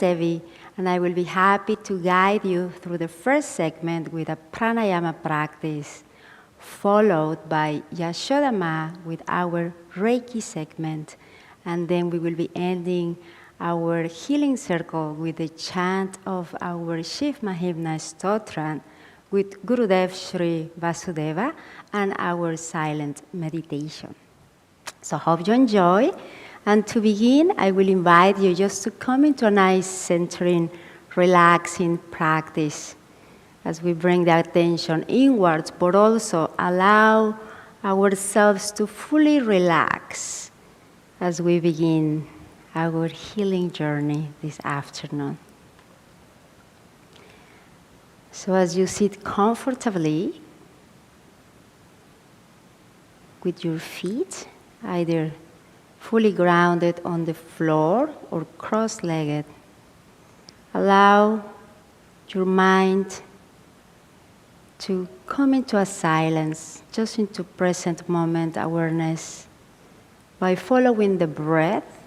Devi, and I will be happy to guide you through the first segment with a pranayama practice, followed by Yashoda Ma with our Reiki segment, and then we will be ending our healing circle with the chant of our Shiva Mahimnah Stotran with Gurudev Shri Vasudeva and our silent meditation. So hope you enjoy. And to begin, I will invite you just to come into a nice centering, relaxing practice as we bring the attention inwards, but also allow ourselves to fully relax as we begin our healing journey this afternoon. So as you sit comfortably with your feet either fully grounded on the floor or cross-legged, allow your mind to come into a silence, just into present moment awareness, by following the breath,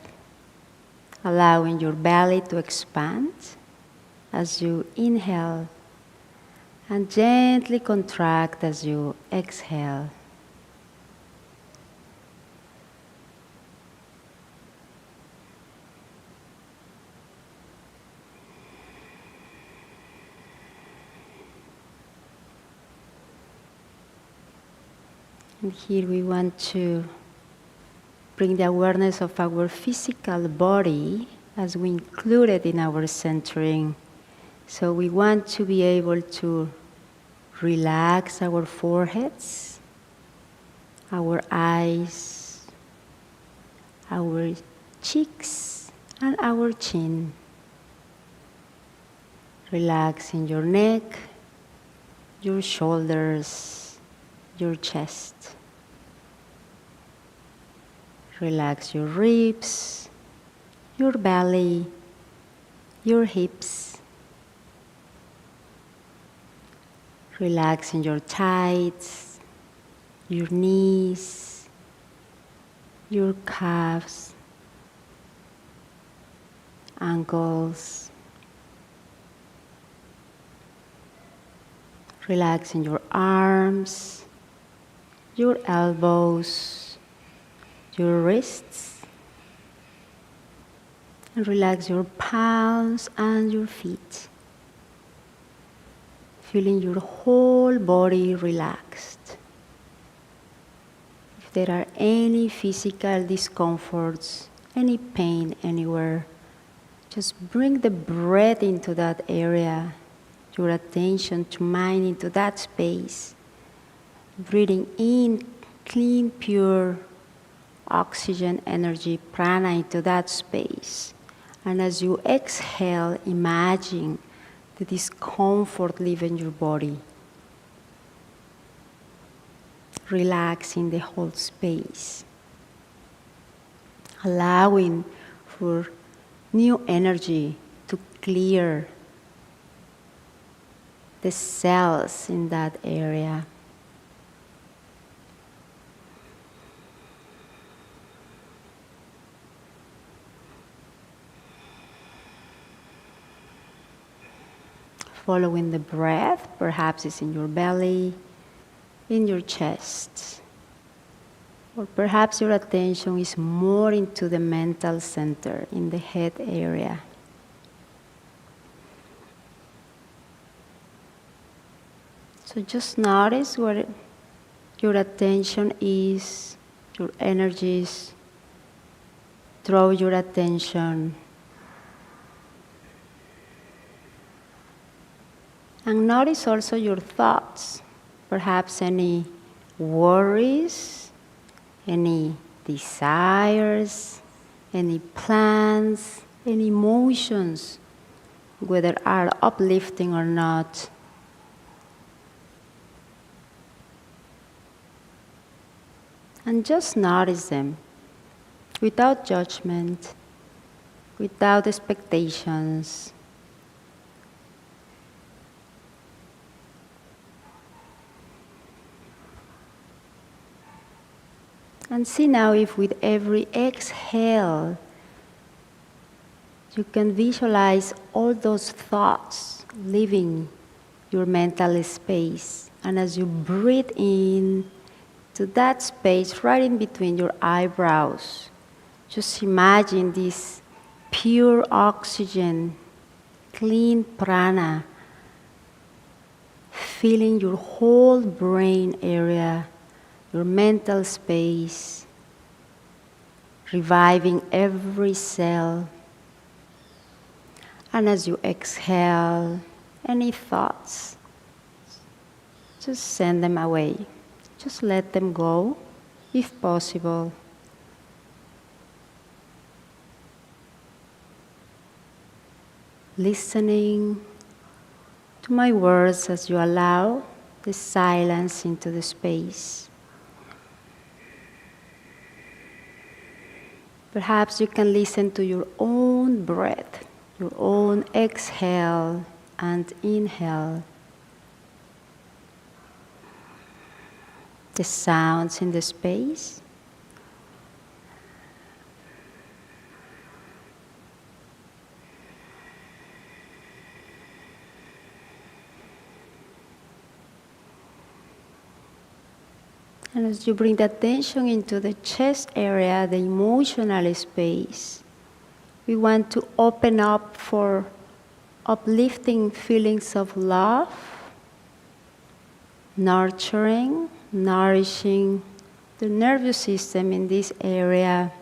allowing your belly to expand as you inhale and gently contract as you exhale. And here we want to bring the awareness of our physical body as we include it in our centering. So we want to be able to relax our foreheads, our eyes, our cheeks, and our chin. Relaxing your neck, your shoulders, your chest. Relax your ribs, your belly, your hips. Relaxing your thighs, your knees, your calves, ankles. Relaxing your arms, your elbows, your wrists, and relax your palms and your feet, feeling your whole body relaxed. If there are any physical discomforts, any pain anywhere, just bring the breath into that area, your attention to mind into that space, breathing in clean, pure oxygen, energy, prana into that space. And as you exhale, imagine the discomfort leaving your body, relaxing the whole space, allowing for new energy to clear the cells in that area. Following the breath, perhaps it's in your belly, in your chest, or perhaps your attention is more into the mental center, in the head area. So just notice where your attention is, your energies. Draw your attention. And notice also your thoughts, perhaps any worries, any desires, any plans, any emotions, whether are uplifting or not. And just notice them without judgment, without expectations. And see now if with every exhale You can visualize all those thoughts leaving your mental space. And as you breathe in to that space right in between your eyebrows, just imagine this pure oxygen, clean prana, filling your whole brain area, your mental space, reviving every cell. And as you exhale, any thoughts, just send them away. Just let them go, if possible. Listening to my words as you allow the silence into the space. Perhaps you can listen to your own breath, your own exhale and inhale. The sounds in the space. And as you bring the attention into the chest area, the emotional space, we want to open up for uplifting feelings of love, nurturing, nourishing the nervous system in this area.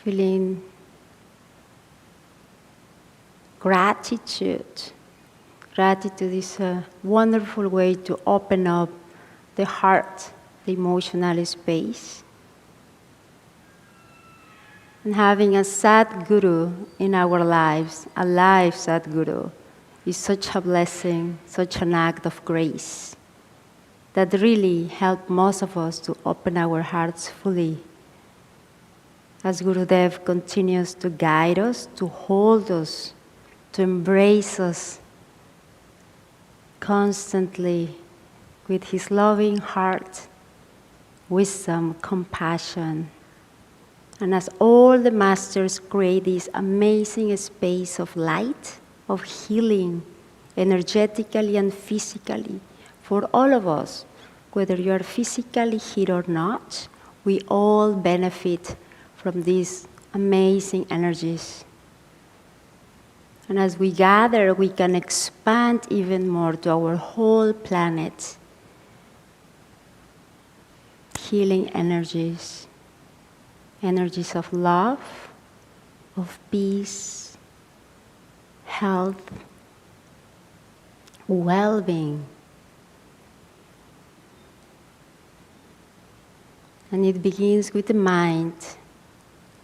Feeling gratitude. Gratitude is a wonderful way to open up the heart, the emotional space. And having a Sadguru in our lives, a live Sadguru, is such a blessing, such an act of grace that really helps most of us to open our hearts fully. As Gurudev continues to guide us, to hold us, to embrace us constantly with his loving heart, wisdom, compassion. And as all the masters create this amazing space of light, of healing, energetically and physically, for all of us, whether you are physically here or not, we all benefit from these amazing energies. And as we gather, we can expand even more to our whole planet. Healing energies, energies of love, of peace, health, well-being. And it begins with the mind,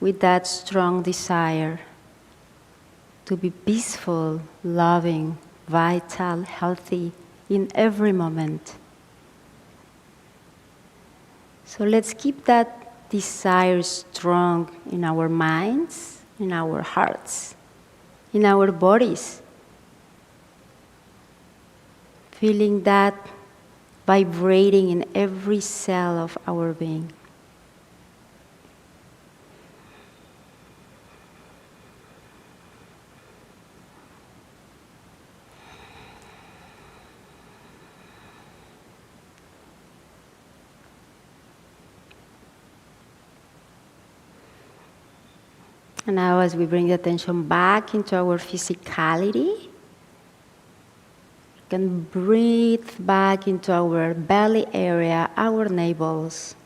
with that strong desire to be peaceful, loving, vital, healthy in every moment. So let's keep that desire strong in our minds, in our hearts, in our bodies. Feeling that vibrating in every cell of our being. And now as we bring the attention back into our physicality, we can breathe back into our belly area, our navels.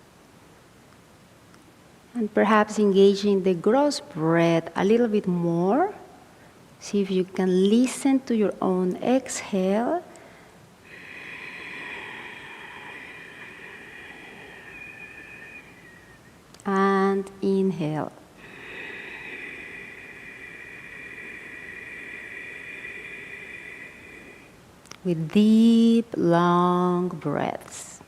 And perhaps engaging the gross breath a little bit more. See if you can listen to your own exhale. And inhale. With deep, long breaths.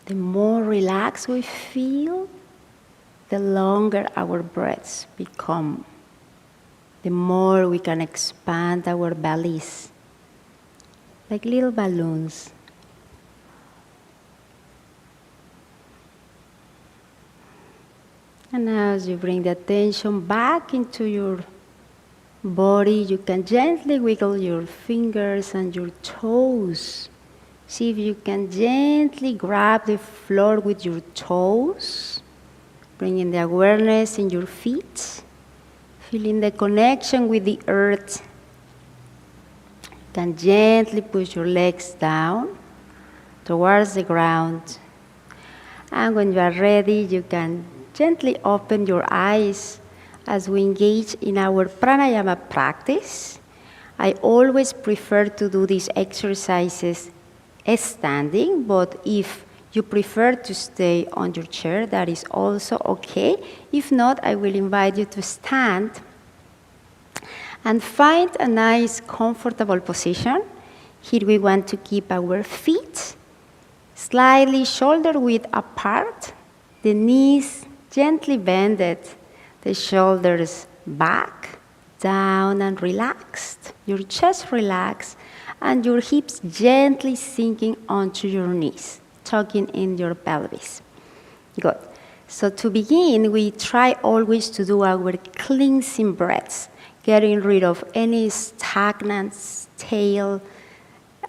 The more relaxed we feel, the longer our breaths become. The more we can expand our bellies, like little balloons. And now as you bring the attention back into your body, you can gently wiggle your fingers and your toes. See if you can gently grab the floor with your toes, bringing the awareness in your feet, feeling the connection with the earth. You can gently push your legs down towards the ground. And when you are ready, you can gently open your eyes as we engage in our pranayama practice. I always prefer to do these exercises standing, but if you prefer to stay on your chair, that is also okay. If not, I will invite you to stand and find a nice, comfortable position. Here we want to keep our feet slightly shoulder width apart, the knees gently bended, the shoulders back, down and relaxed, your chest relaxed, and your hips gently sinking onto your knees, tucking in your pelvis. Good. So to begin, we try always to do our cleansing breaths, getting rid of any stagnant, stale,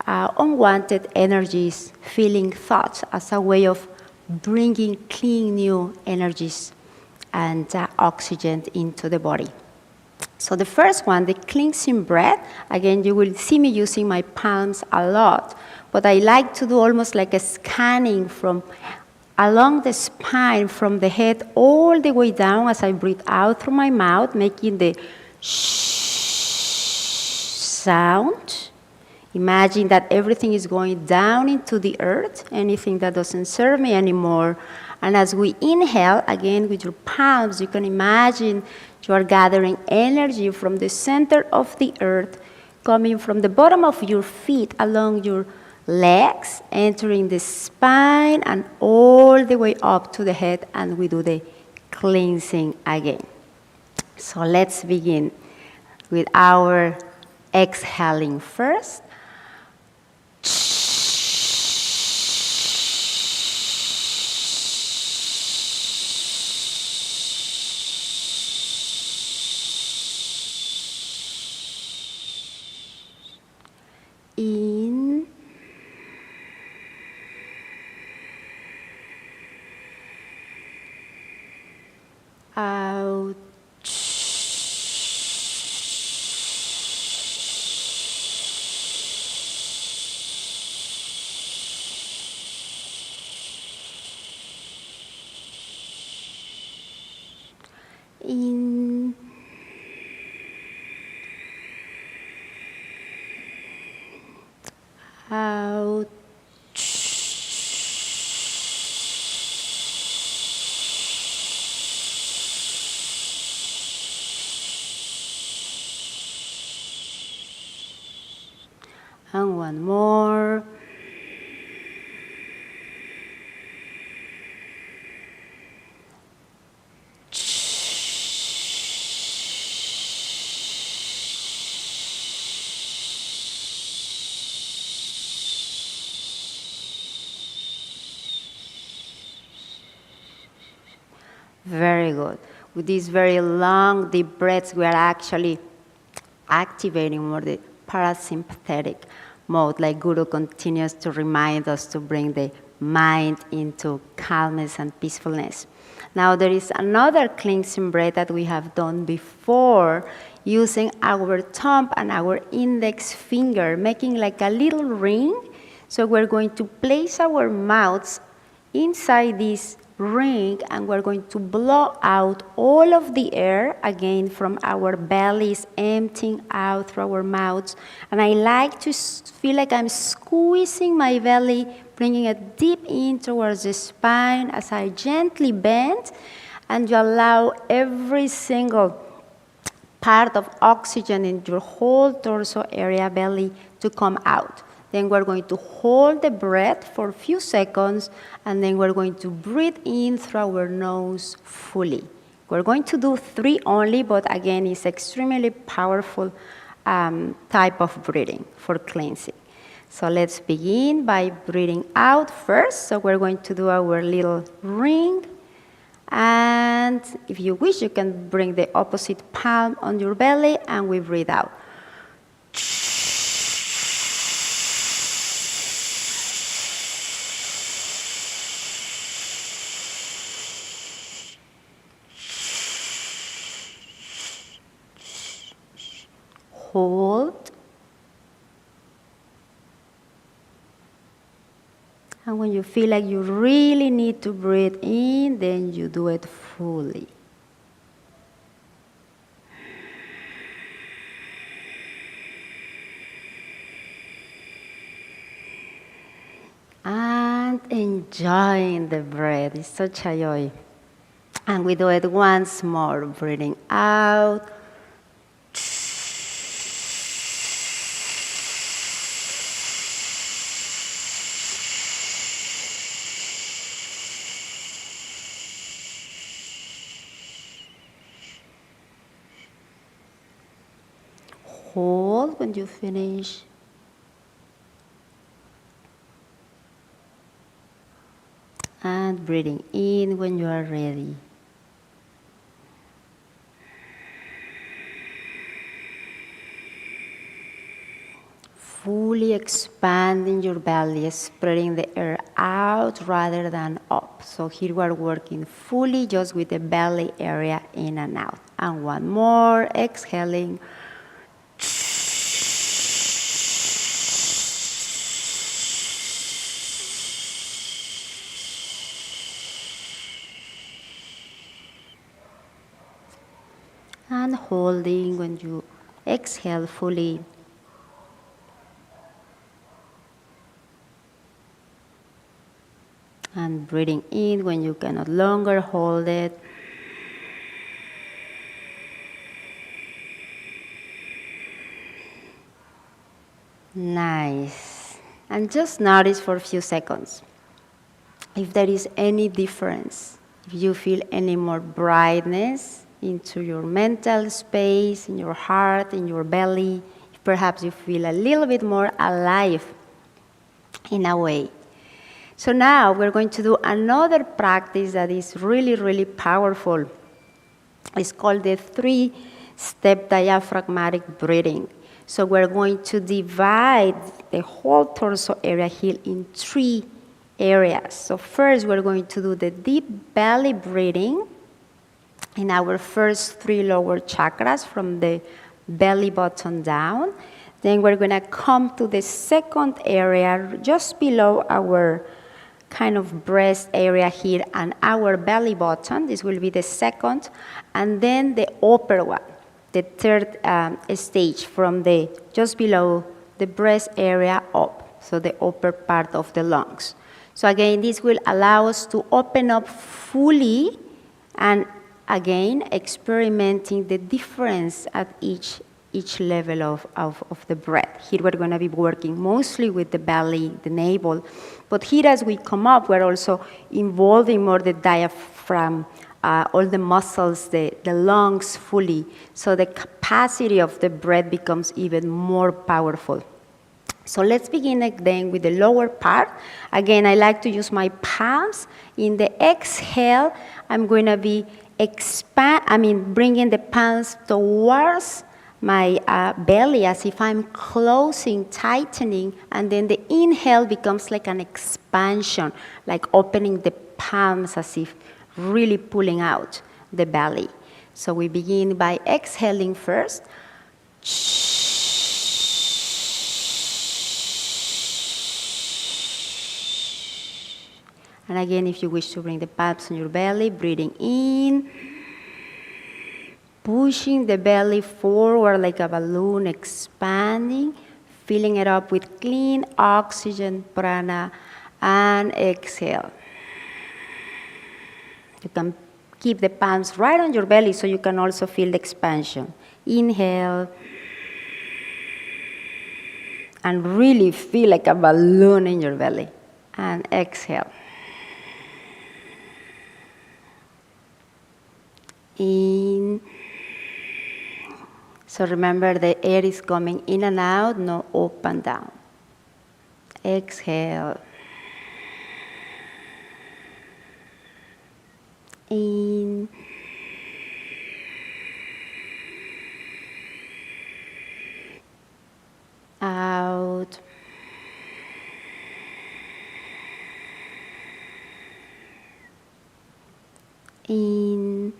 unwanted energies, feeling thoughts as a way of bringing clean new energies and oxygen into the body. So the first one, the cleansing breath, again, you will see me using my palms a lot, but I like to do almost like a scanning from along the spine, from the head all the way down as I breathe out through my mouth, making the sound. Imagine that everything is going down into the earth, anything that doesn't serve me anymore. And as we inhale, again with your palms, you can imagine you are gathering energy from the center of the earth, coming from the bottom of your feet along your legs, entering the spine and all the way up to the head, and we do the cleansing again. So let's begin with our exhaling first. In, out, in, out, and one more. Very good. With these very long, deep breaths, we are actually activating more the parasympathetic mode, like Guru continues to remind us to bring the mind into calmness and peacefulness. Now there is another cleansing breath that we have done before, using our thumb and our index finger, making like a little ring. So we're going to place our mouths inside this ring, and we're going to blow out all of the air, again from our bellies, emptying out through our mouths. And I like to feel like I'm squeezing my belly, bringing it deep in towards the spine as I gently bend, and you allow every single part of oxygen in your whole torso area, belly, to come out. Then we're going to hold the breath for a few seconds, and then we're going to breathe in through our nose fully. We're going to do 3 only, but again, it's extremely powerful type of breathing for cleansing. So let's begin by breathing out first. So we're going to do our little ring. And if you wish, you can bring the opposite palm on your belly, and we breathe out. Hold. And when you feel like you really need to breathe in, then you do it fully. And enjoying the breath. It's such a joy. And we do it once more, breathing out. Hold when you finish. And breathing in when you are ready. Fully expanding your belly, spreading the air out rather than up. So here we are working fully just with the belly area in and out. And one more, exhaling. And holding when you exhale fully. And breathing in when you can no longer hold it. Nice. And just notice for a few seconds if there is any difference, if you feel any more brightness into your mental space, in your heart, in your belly. Perhaps you feel a little bit more alive in a way. So now we're going to do another practice that is really, really powerful. It's called the 3-step diaphragmatic breathing. So we're going to divide the whole torso area here in 3 areas. So first we're going to do the deep belly breathing in our first 3 lower chakras from the belly button down. Then we're going to come to the second area just below our kind of breast area here and our belly button. This will be the second. And then the upper one, the third stage from the just below the breast area up. So the upper part of the lungs. So again, this will allow us to open up fully and again, experimenting the difference at each level of the breath. Here we're going to be working mostly with the belly, the navel. But here as we come up, we're also involving more the diaphragm, all the muscles, the lungs fully. So the capacity of the breath becomes even more powerful. So let's begin then with the lower part. Again, I like to use my palms. In the exhale, I'm going to be bringing the palms towards my belly as if I'm closing, tightening, and then the inhale becomes like an expansion, like opening the palms as if really pulling out the belly. So we begin by exhaling first. And again, if you wish to bring the palms on your belly, breathing in, pushing the belly forward like a balloon, expanding, filling it up with clean oxygen, prana, and exhale. You can keep the palms right on your belly so you can also feel the expansion. Inhale, And really feel like a balloon in your belly. And exhale. In. So remember, the air is coming in and out, no up and down. Exhale. In. Out. In.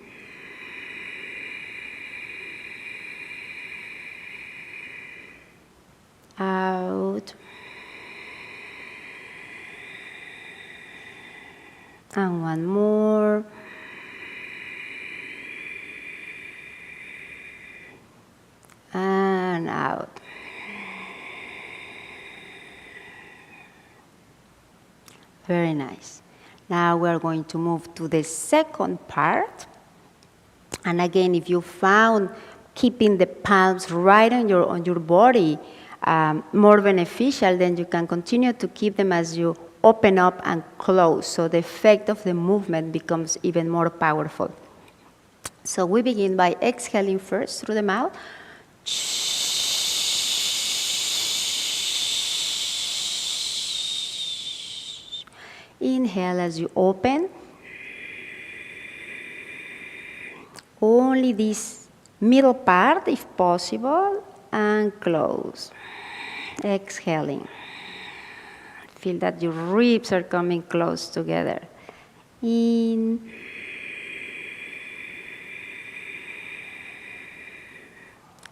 Out. And one more. And out. Very nice. Now we're going to move to the second part. And again, if you found keeping the palms right on your body more beneficial, then you can continue to keep them as you open up and close. So the effect of the movement becomes even more powerful. So we begin by exhaling first through the mouth. Inhale as you open. Only this middle part, if possible, and close. Exhaling. Feel that your ribs are coming close together. In.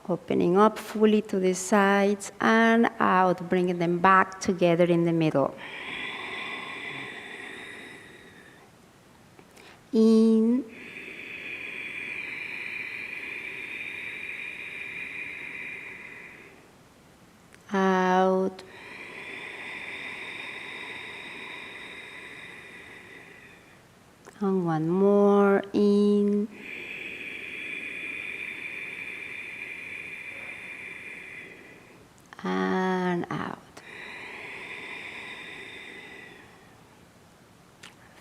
Opening up fully to the sides and out, bringing them back together in the middle. In. Out. And one more. In. And out.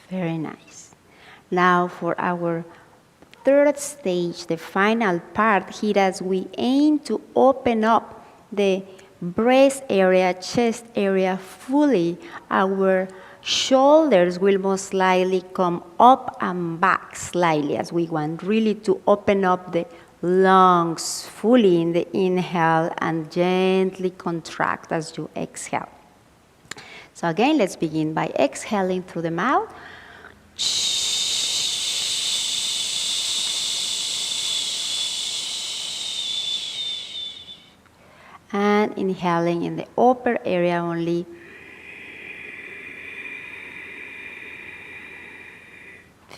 Very nice. Now for our third stage, the final part, here as we aim to open up the breast area, chest area fully, our shoulders will most likely come up and back slightly as we want really to open up the lungs fully in the inhale and gently contract as you exhale. So again, let's begin by exhaling through the mouth. And inhaling in the upper area only.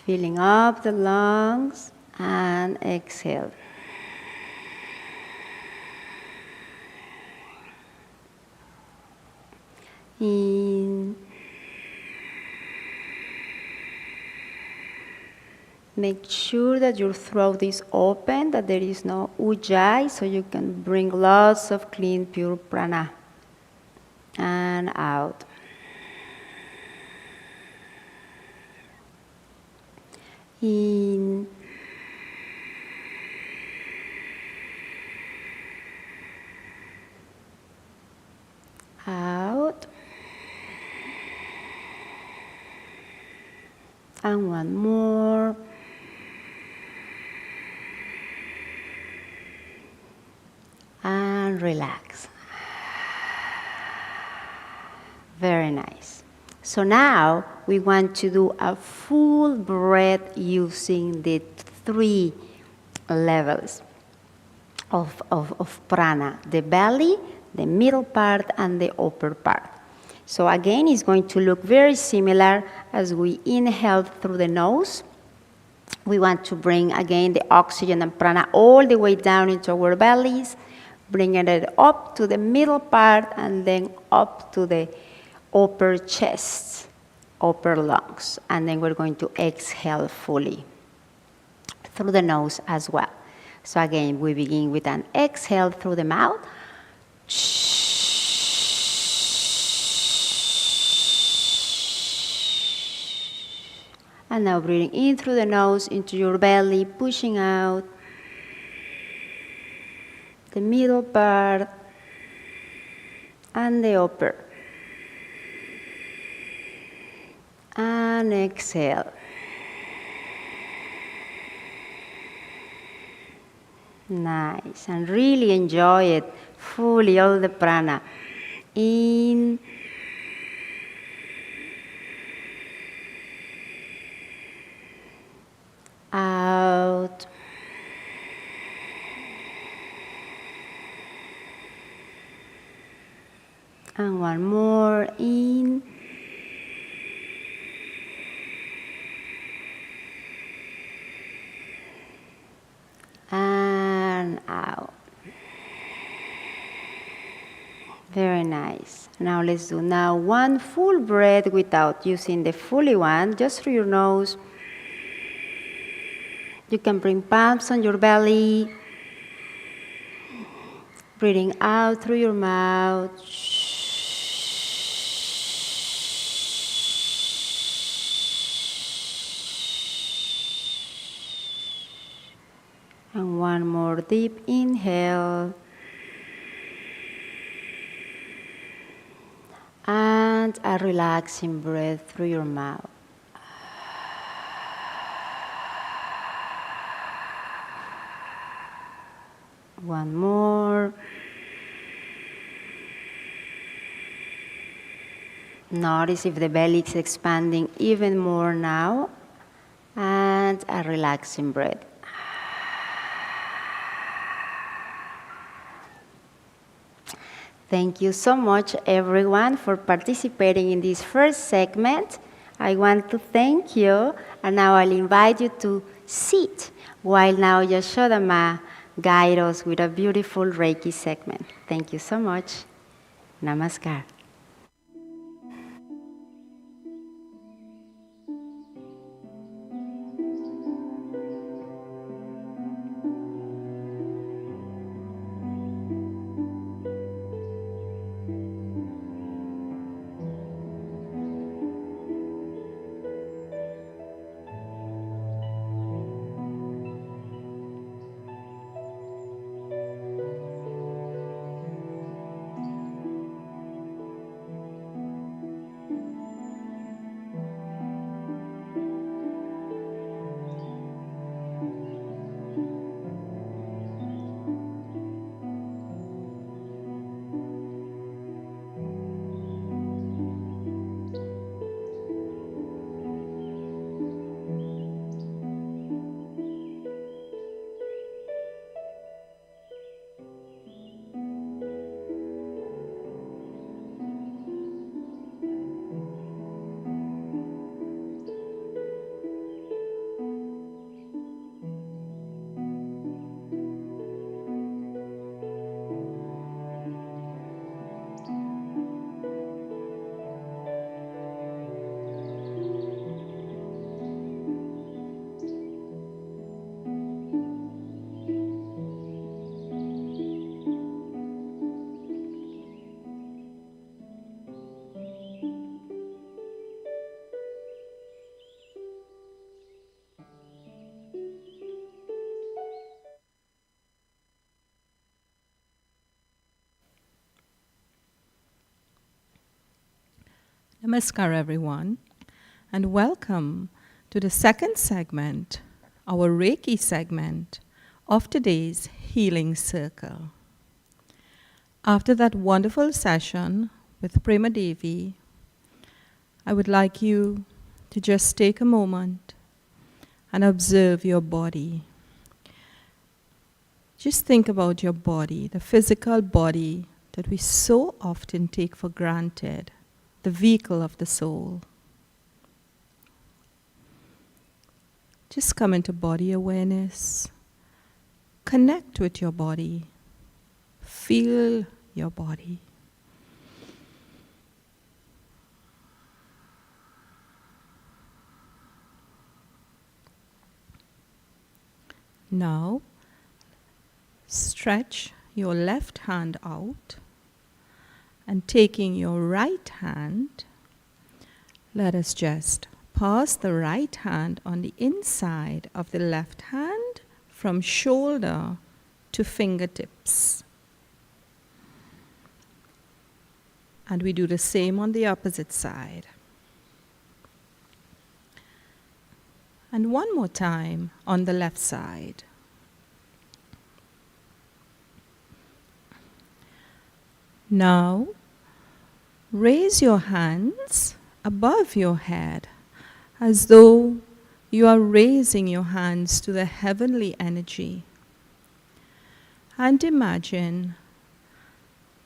Filling up the lungs and exhale. In. Make sure that your throat is open, that there is no ujjayi, so you can bring lots of clean, pure prana. And out. In. Out. And one more. And relax. Very nice. So now we want to do a full breath using the 3 levels of prana, the belly, the middle part, and the upper part. So again, it's going to look very similar as we inhale through the nose. We want to bring again the oxygen and prana all the way down into our bellies, bringing it up to the middle part and then up to the upper chest, upper lungs. And then we're going to exhale fully through the nose as well. So again, we begin with an exhale through the mouth. And now breathing in through the nose into your belly, pushing out the middle part and the upper. And exhale. Nice. And really enjoy it fully, all the prana. In. Out. And one more. In. And out. Very nice. Now let's do one full breath without using the fully one, just through your nose. You can bring palms on your belly. Breathing out through your mouth. And one more deep inhale. And a relaxing breath through your mouth. One more. Notice if the belly is expanding even more now. And a relaxing breath. Thank you so much, everyone, for participating in this first segment. I want to thank you, and now I'll invite you to sit while now Yashoda Ma guide us with a beautiful Reiki segment. Thank you so much. Namaskar. Namaskar, everyone, and welcome to the second segment, our Reiki segment of today's Healing Circle. After that wonderful session with Prema Devi, I would like you to just take a moment and observe your body. Just think about your body, the physical body that we so often take for granted, the vehicle of the soul. Just come into body awareness. Connect with your body. Feel your body. Now, stretch your left hand out. And taking your right hand, let us just pass the right hand on the inside of the left hand from shoulder to fingertips. And we do the same on the opposite side. And one more time on the left side. Now, raise your hands above your head as though you are raising your hands to the heavenly energy. And imagine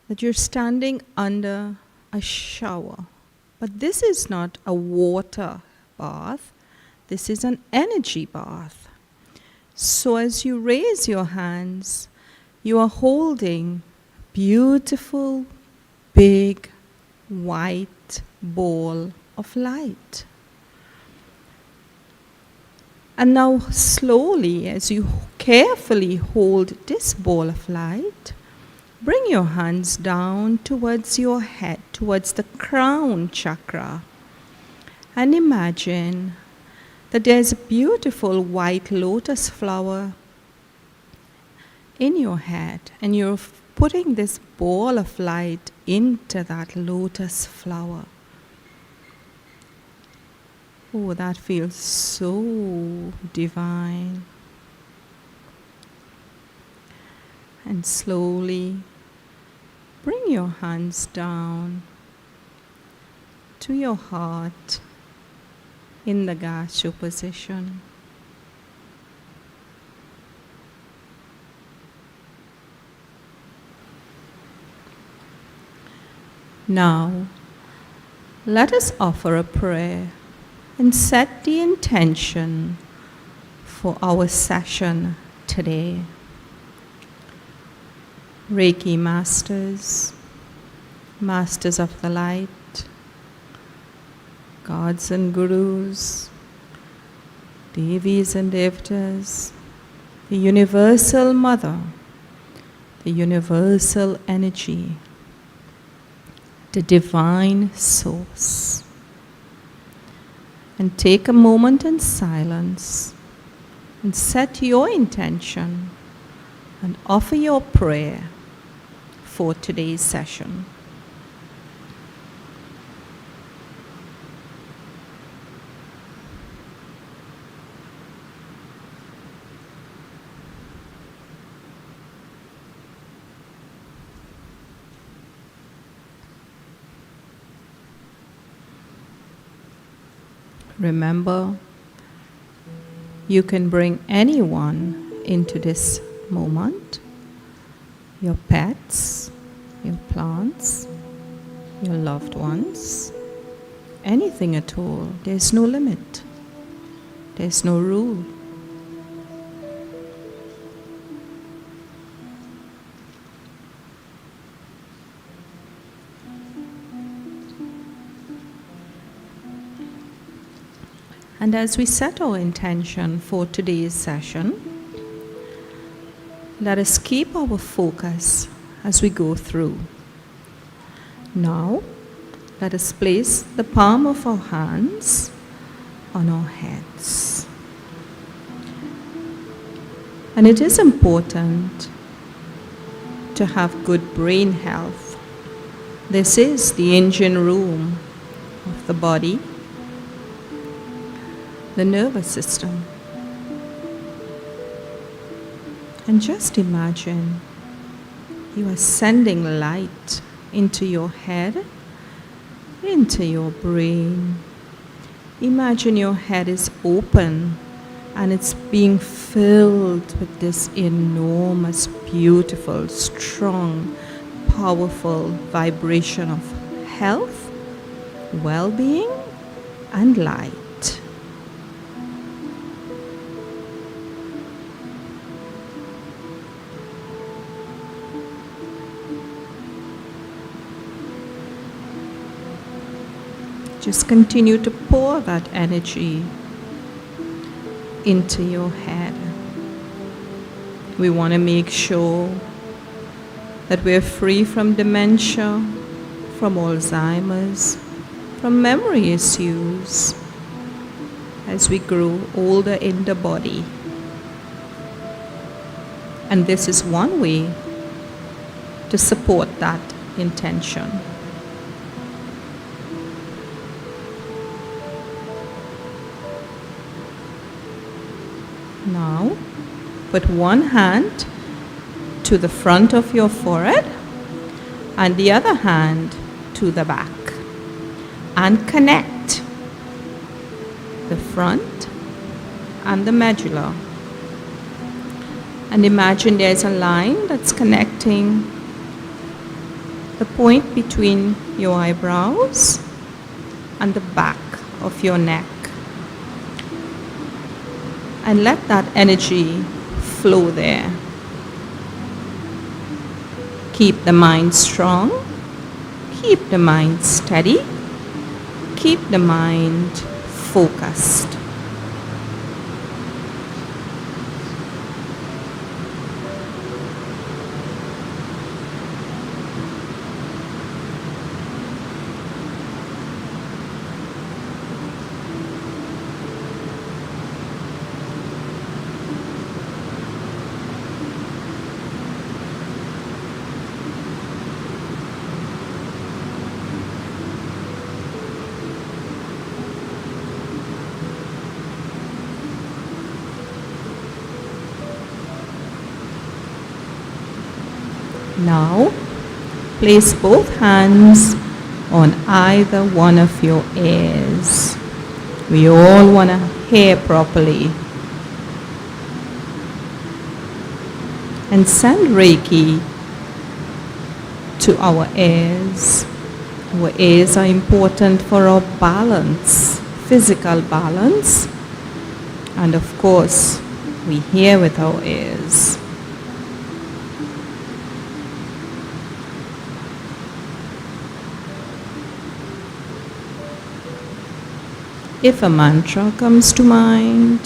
that you're standing under a shower. But this is not a water bath. This is an energy bath. So as you raise your hands, you are holding beautiful, big, white ball of light. And now slowly, as you carefully hold this ball of light, bring your hands down towards your head, towards the crown chakra. And imagine that there's a beautiful white lotus flower in your head, and you're putting this ball of light into that lotus flower. Oh, that feels so divine. And slowly bring your hands down to your heart in the Gacho position. Now, let us offer a prayer and set the intention for our session today. Reiki Masters, Masters of the Light, Gods and Gurus, Devis and Devatas, the Universal Mother, the Universal Energy, the Divine Source. And take a moment in silence and set your intention and offer your prayer for today's session. Remember, you can bring anyone into this moment, your pets, your plants, your loved ones, anything at all. There's no limit. There's no rule. And as we set our intention for today's session, let us keep our focus as we go through. Now, let us place the palm of our hands on our heads. And it is important to have good brain health. This is the engine room of the body, the nervous system. And just imagine you are sending light into your head, into your brain. Imagine your head is open and it's being filled with this enormous, beautiful, strong, powerful vibration of health, well-being, and light. Just continue to pour that energy into your head. We want to make sure that we're free from dementia, from Alzheimer's, from memory issues, as we grow older in the body. And this is one way to support that intention. Now, put one hand to the front of your forehead and the other hand to the back, and connect the front and the medulla. And imagine there's a line that's connecting the point between your eyebrows and the back of your neck. And let that energy flow there. Keep the mind strong, keep the mind steady, keep the mind focused. Now, place both hands on either one of your ears. We all want to hear properly. And send Reiki to our ears. Our ears are important for our balance, physical balance. And of course, we hear with our ears. If a mantra comes to mind,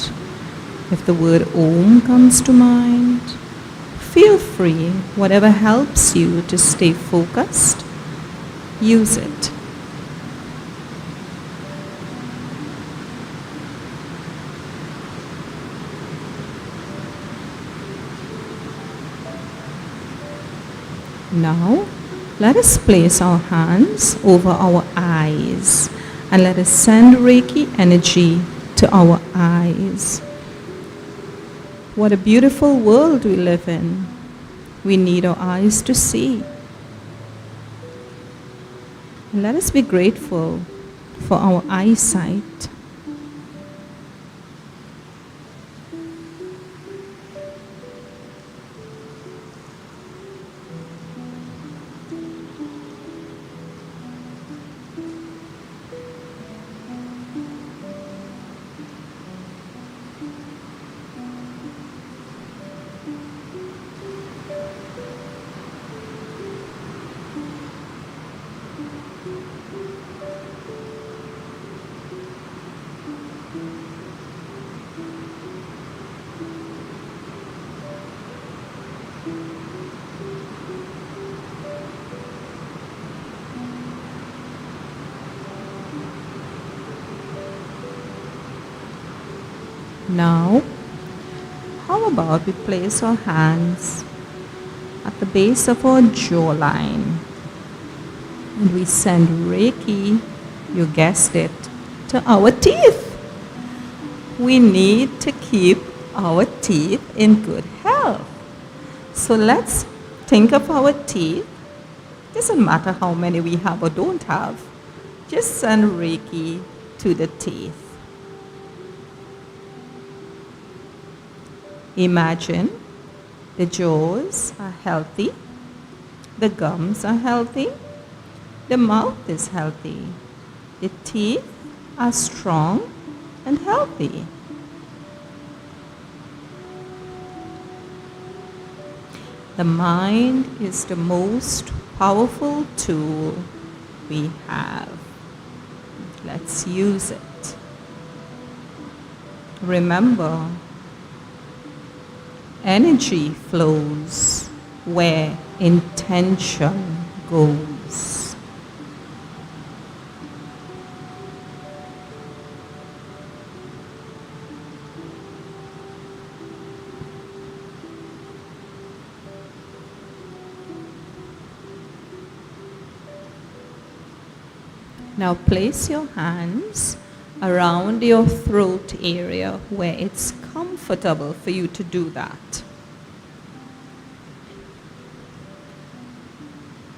if the word Om comes to mind, feel free, whatever helps you to stay focused, use it. Now, let us place our hands over our eyes. And let us send Reiki energy to our eyes. What a beautiful world we live in. We need our eyes to see. And let us be grateful for our eyesight. Now, how about we place our hands at the base of our jawline and we send Reiki, you guessed it, to our teeth. We need to keep our teeth in good health. So let's think of our teeth. Doesn't matter how many we have or don't have. Just send Reiki to the teeth. Imagine the jaws are healthy, the gums are healthy, the mouth is healthy, the teeth are strong and healthy. The mind is the most powerful tool we have. Let's use it. Remember, energy flows where intention goes. Now place your hands around your throat area where it's comfortable for you to do that.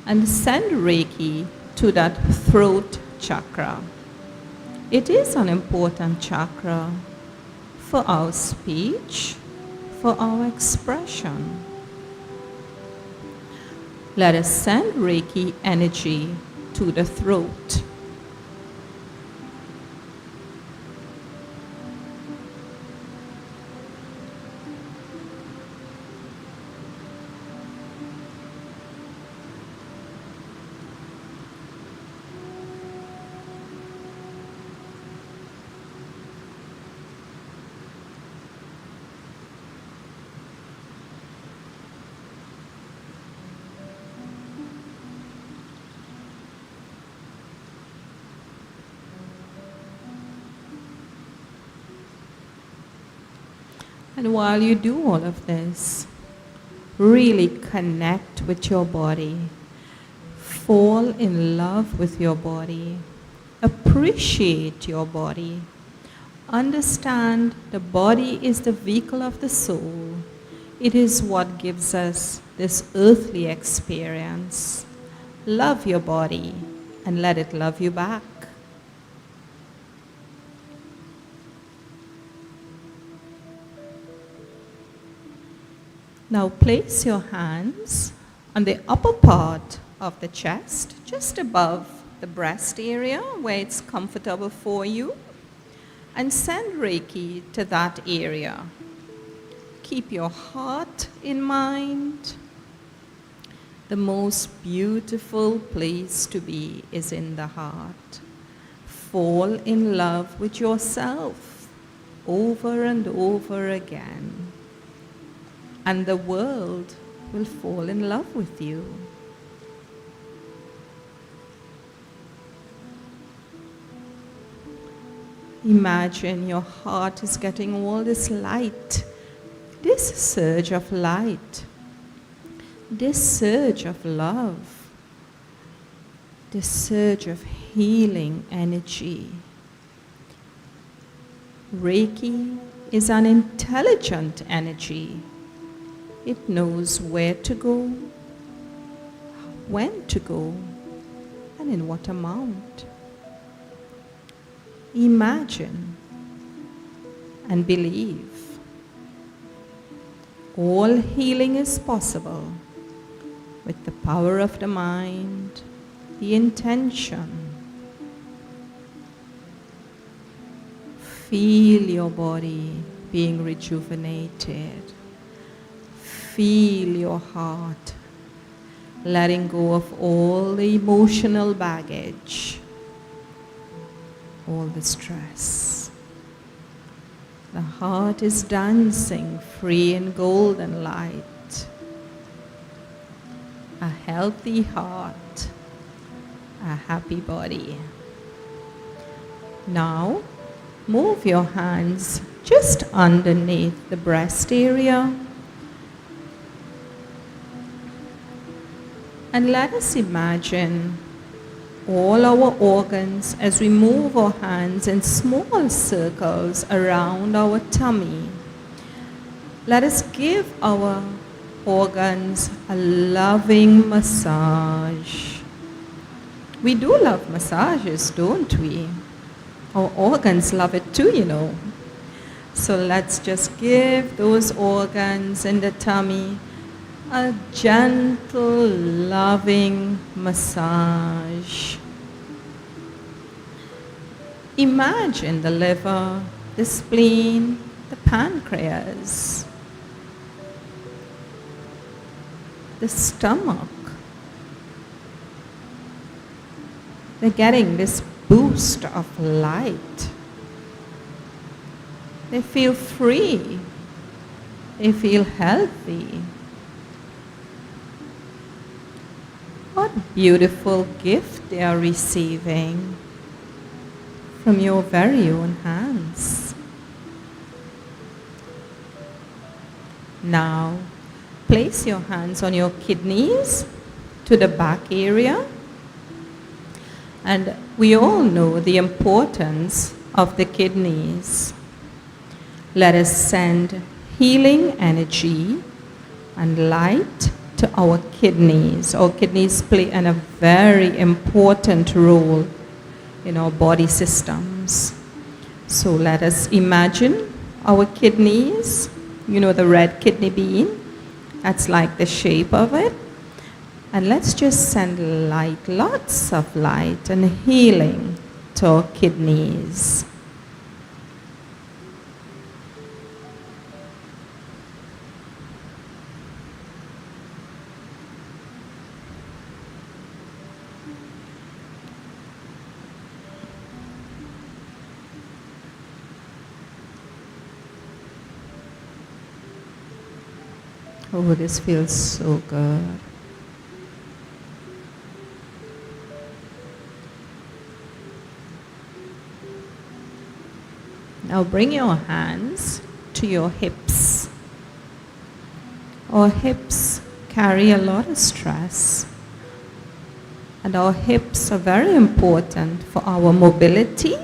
And send Reiki to that throat chakra. It is an important chakra for our speech, for our expression. Let us send Reiki energy to the throat. And while you do all of this, really connect with your body. Fall in love with your body. Appreciate your body. Understand the body is the vehicle of the soul. It is what gives us this earthly experience. Love your body and let it love you back. Now place your hands on the upper part of the chest, just above the breast area where it's comfortable for you, and send Reiki to that area. Keep your heart in mind. The most beautiful place to be is in the heart. Fall in love with yourself over and over again. And the world will fall in love with you. Imagine your heart is getting all this light, this surge of light, this surge of love, this surge of healing energy. Reiki is an intelligent energy. It knows where to go, when to go, and in what amount. Imagine and believe. All healing is possible with the power of the mind, the intention. Feel your body being rejuvenated. Feel your heart letting go of all the emotional baggage, all the stress. The heart is dancing free in golden light. A healthy heart, a happy body. Now, move your hands just underneath the breast area. And let us imagine all our organs as we move our hands in small circles around our tummy. Let us give our organs a loving massage. We do love massages, don't we? Our organs love it too, you know. So let's just give those organs in the tummy a gentle, loving massage. Imagine the liver, the spleen, the pancreas, the stomach. They're getting this boost of light. They feel free. They feel healthy. What beautiful gift they are receiving from your very own hands. Now, place your hands on your kidneys to the back area And we all know the importance of the kidneys. Let us send healing energy and light to our kidneys. Our kidneys play a very important role in our body systems. So let us imagine our kidneys, you know the red kidney bean, that's like the shape of it. And let's just send light, lots of light and healing to our kidneys. Oh, this feels so good. Now bring your hands to your hips. Our hips carry a lot of stress, and our hips are very important for our mobility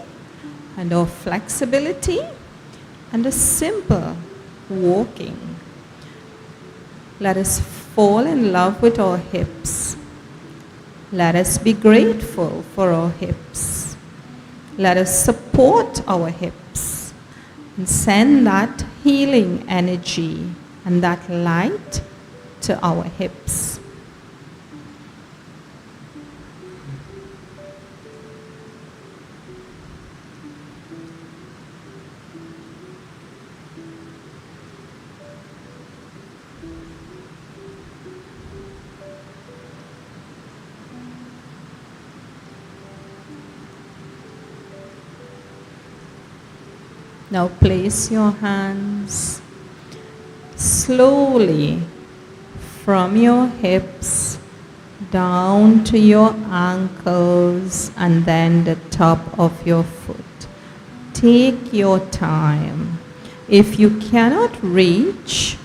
and our flexibility and a simple walking. Let us fall in love with our hips. Let us be grateful for our hips. Let us support our hips and send that healing energy and that light to our hips. Now place your hands slowly from your hips down to your ankles and then the top of your foot. Take your time. If you cannot reach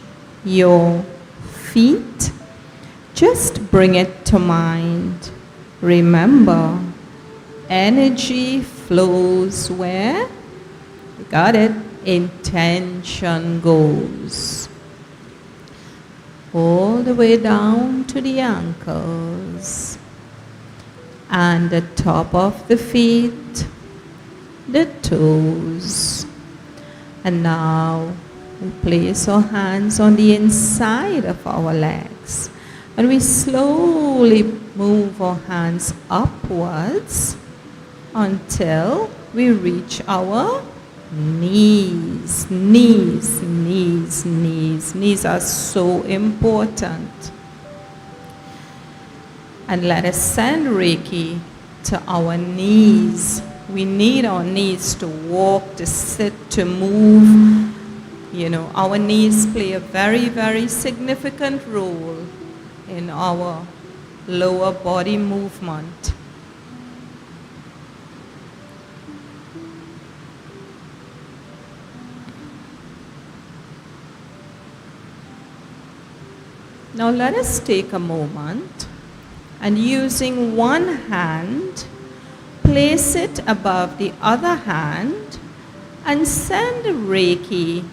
your feet, just bring it to mind. Remember, energy flows where? Got it? Intention goes. All the way down to the ankles and the top of the feet, the toes. And now we place our hands on the inside of our legs and we slowly move our hands upwards until we reach our knees. Knees, knees, knees. Knees are so important. And let us send Reiki to our knees. We need our knees to walk, to sit, to move. You know, our knees play a very, very significant role in our lower body movement. Now let us take a moment and using one hand, place it above the other hand and send Reiki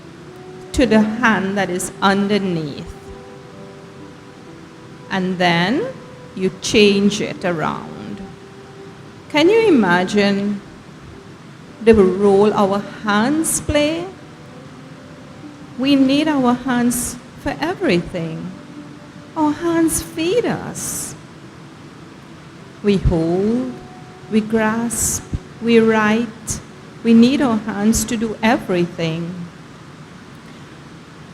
to the hand that is underneath. And then you change it around. Can you imagine the role our hands play? We need our hands for everything. Our hands feed us. We hold, we grasp, we write. We need our hands to do everything.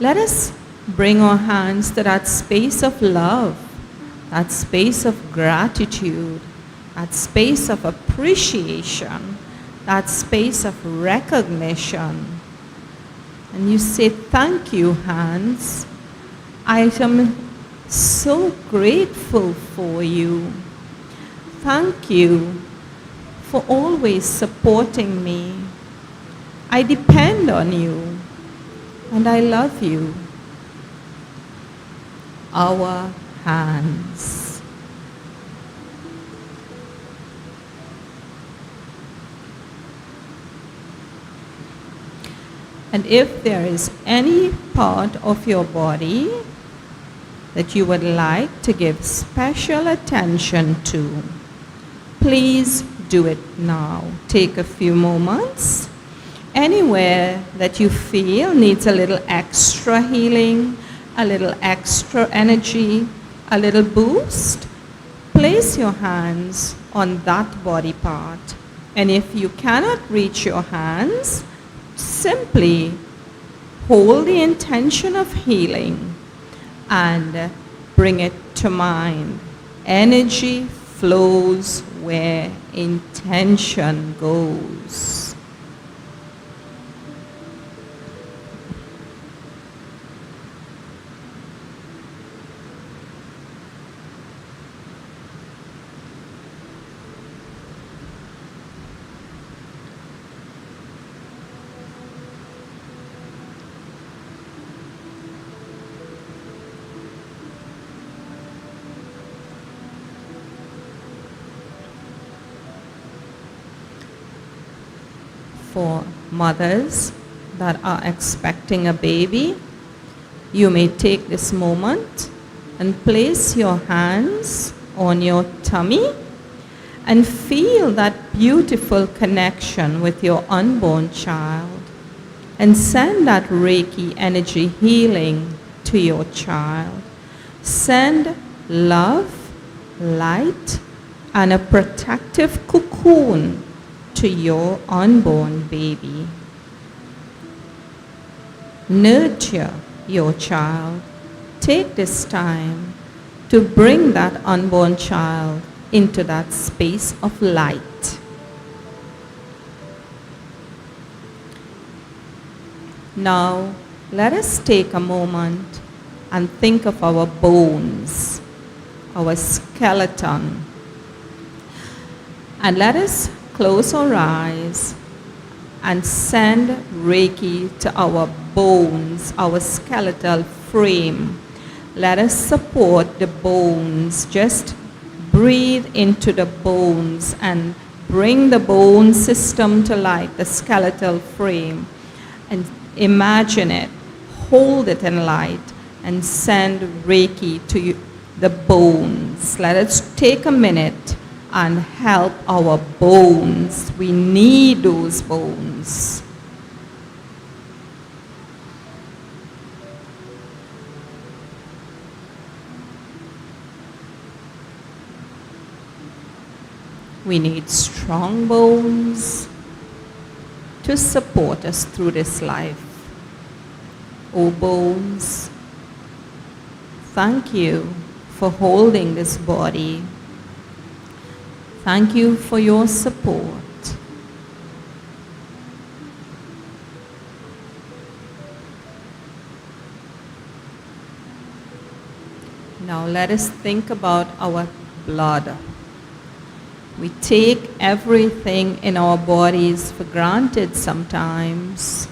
Let us bring our hands to that space of love, that space of gratitude, that space of appreciation, that space of recognition. And you say, thank you, hands. I am so grateful for you. Thank you for always supporting me. I depend on you and I love you. Our hands. And if there is any part of your body that you would like to give special attention to, please do it now. Take a few moments. Anywhere that you feel needs a little extra healing, a little extra energy, a little boost, place your hands on that body part. And if you cannot reach your hands, simply hold the intention of healing and bring it to mind. Energy flows where intention goes. For mothers that are expecting a baby, you may take this moment and place your hands on your tummy and feel that beautiful connection with your unborn child and send that Reiki energy healing to your child. Send love, light, and a protective cocoon to your unborn baby. Nurture your child. Take this time to bring that unborn child into that space of light. Now, let us take a moment and think of our bones, our skeleton, and let us close our eyes and send Reiki to our bones, our skeletal frame. Let us support the bones. Just breathe into the bones and bring the bone system to light, the skeletal frame. And imagine it, hold it in light, and send Reiki to the bones. Let us take a minute and help our bones. We need those bones. We need strong bones to support us through this life. Oh bones, thank you for holding this body. Thank you for your support. Now let us think about our blood. We take everything in our bodies for granted sometimes.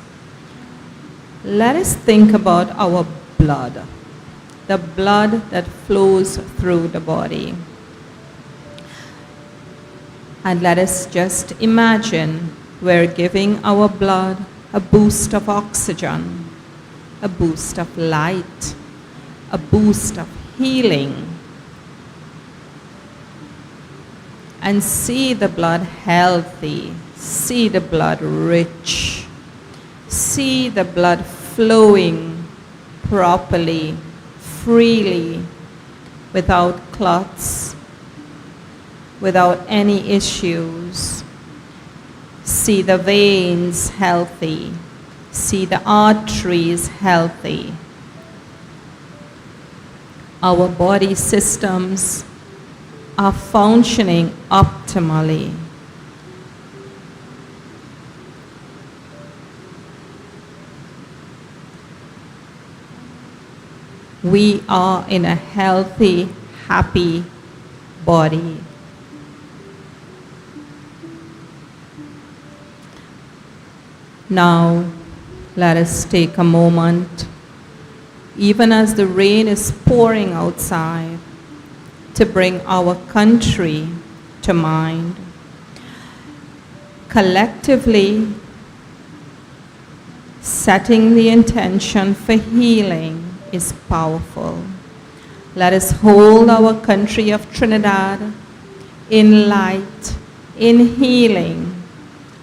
Let us think about our blood, the blood that flows through the body. And let us just imagine we're giving our blood a boost of oxygen, a boost of light, a boost of healing. And see the blood healthy, see the blood rich, see the blood flowing properly, freely, without clots, without any issues. See the veins healthy, see the arteries healthy. Our body systems are functioning optimally. We are in a healthy, happy body. Now, let us take a moment, even as the rain is pouring outside, to bring our country to mind. Collectively, setting the intention for healing is powerful. Let us hold our country of Trinidad in light, in healing.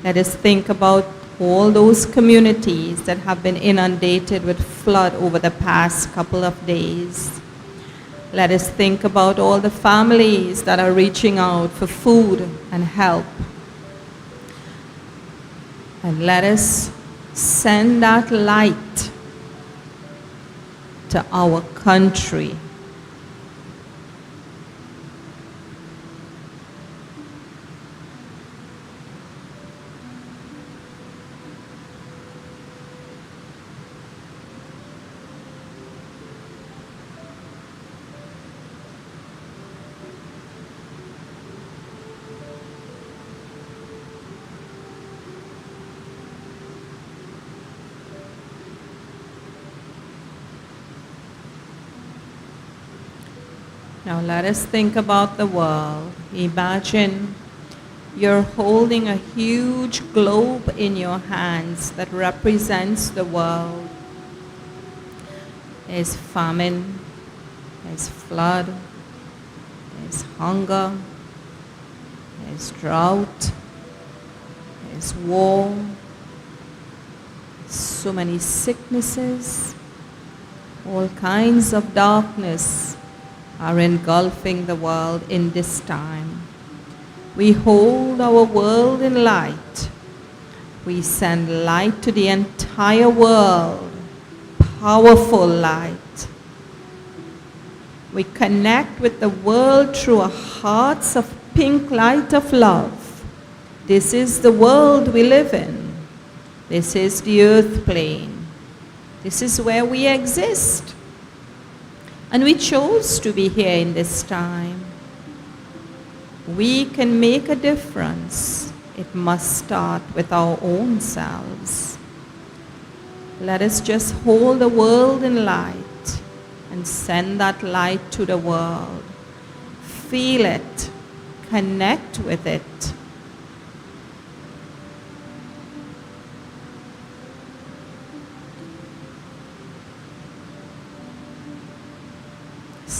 Let us think about all those communities that have been inundated with flood over the past couple of days. Let us think about all the families that are reaching out for food and help. And let us send that light to our country. Now let us think about the world. Imagine you're holding a huge globe in your hands that represents the world. There's famine, there's flood, there's hunger, there's drought, there's war, so many sicknesses, all kinds of darkness are engulfing the world in this time. We hold our world in light. We send light to the entire world, powerful light. We connect with the world through our hearts of pink light of love. This is the world we live in. This is the earth plane. This is where we exist. And we chose to be here in this time. We can make a difference. It must start with our own selves. Let us just hold the world in light and send that light to the world. Feel it. Connect with it.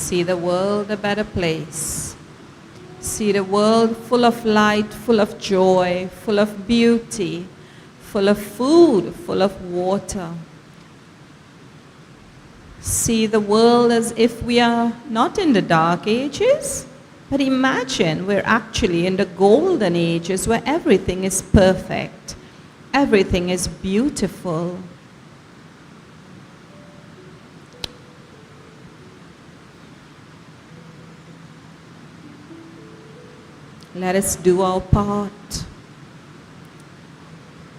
See the world a better place. See the world full of light, full of joy, full of beauty, full of food, full of water. See the world as if we are not in the dark ages, but imagine we're actually in the golden ages where everything is perfect, everything is beautiful. Let us do our part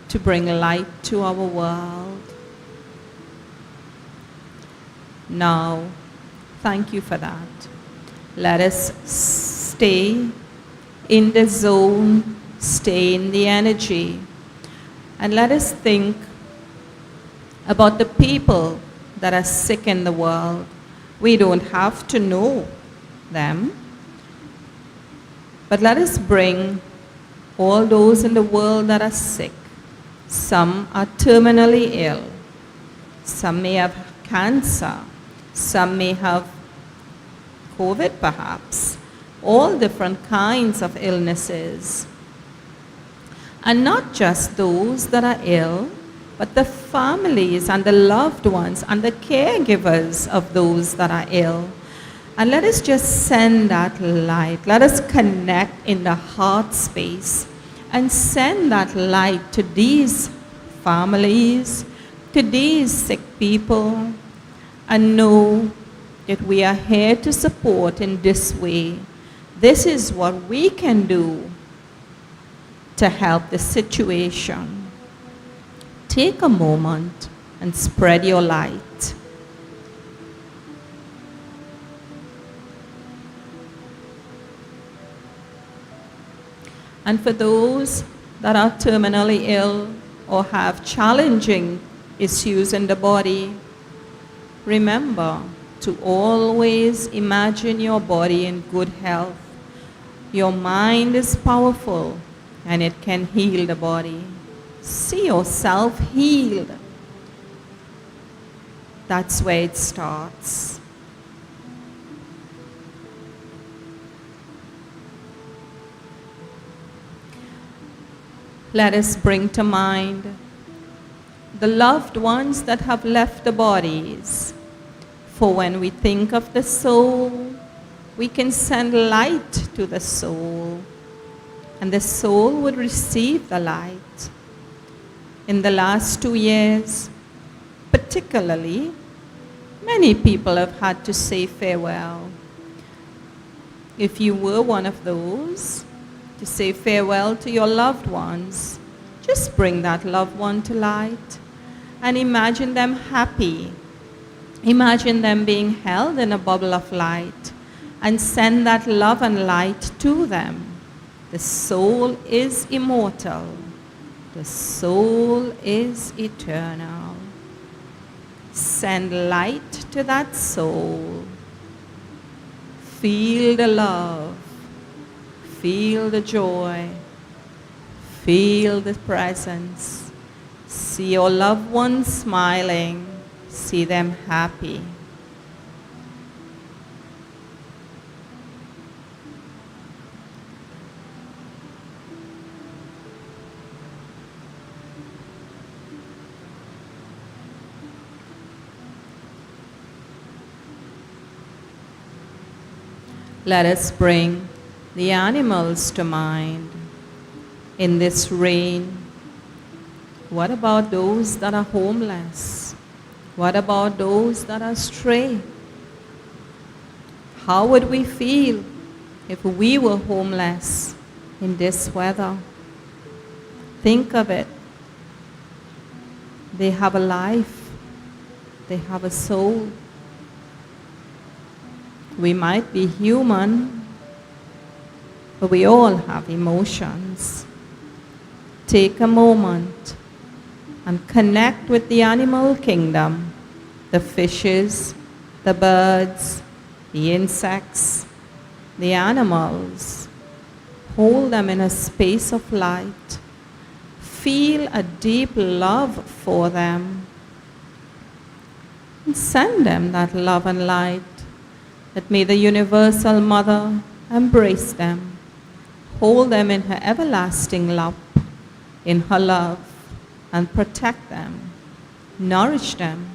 to bring light to our world. Now, thank you for that. Let us stay in the zone, stay in the energy, and let us think about the people that are sick in the world. We don't have to know them. But let us bring all those in the world that are sick. Some are terminally ill. Some may have cancer. Some may have COVID perhaps. All different kinds of illnesses. And not just those that are ill, but the families and the loved ones and the caregivers of those that are ill. And let us just send that light. Let us connect in the heart space and send that light to these families, to these sick people, and know that we are here to support in this way. This is what we can do to help the situation. Take a moment and spread your light. And for those that are terminally ill or have challenging issues in the body, remember to always imagine your body in good health. Your mind is powerful and it can heal the body. See yourself healed. That's where it starts. Let us bring to mind the loved ones that have left the bodies. For when we think of the soul, we can send light to the soul, and the soul would receive the light. In the last 2 years, particularly, many people have had to say farewell. If you were one of those, to say farewell to your loved ones, just bring that loved one to light and imagine them happy. Imagine them being held in a bubble of light and send that love and light to them. The soul is immortal. The soul is eternal. Send light to that soul. Feel the love. Feel the joy. Feel the presence. See your loved ones smiling. See them happy. Let us bring the animals to mind. In this rain, what about those that are homeless? What about those that are stray? How would we feel if we were homeless in this weather? Think of it. They have a life. They have a soul. We might be human, but we all have emotions. Take a moment and connect with the animal kingdom, the fishes, the birds, the insects, the animals. Hold them in a space of light. Feel a deep love for them. And send them that love and light, that may the Universal Mother embrace them, hold them in her everlasting love, in her love, and protect them, nourish them,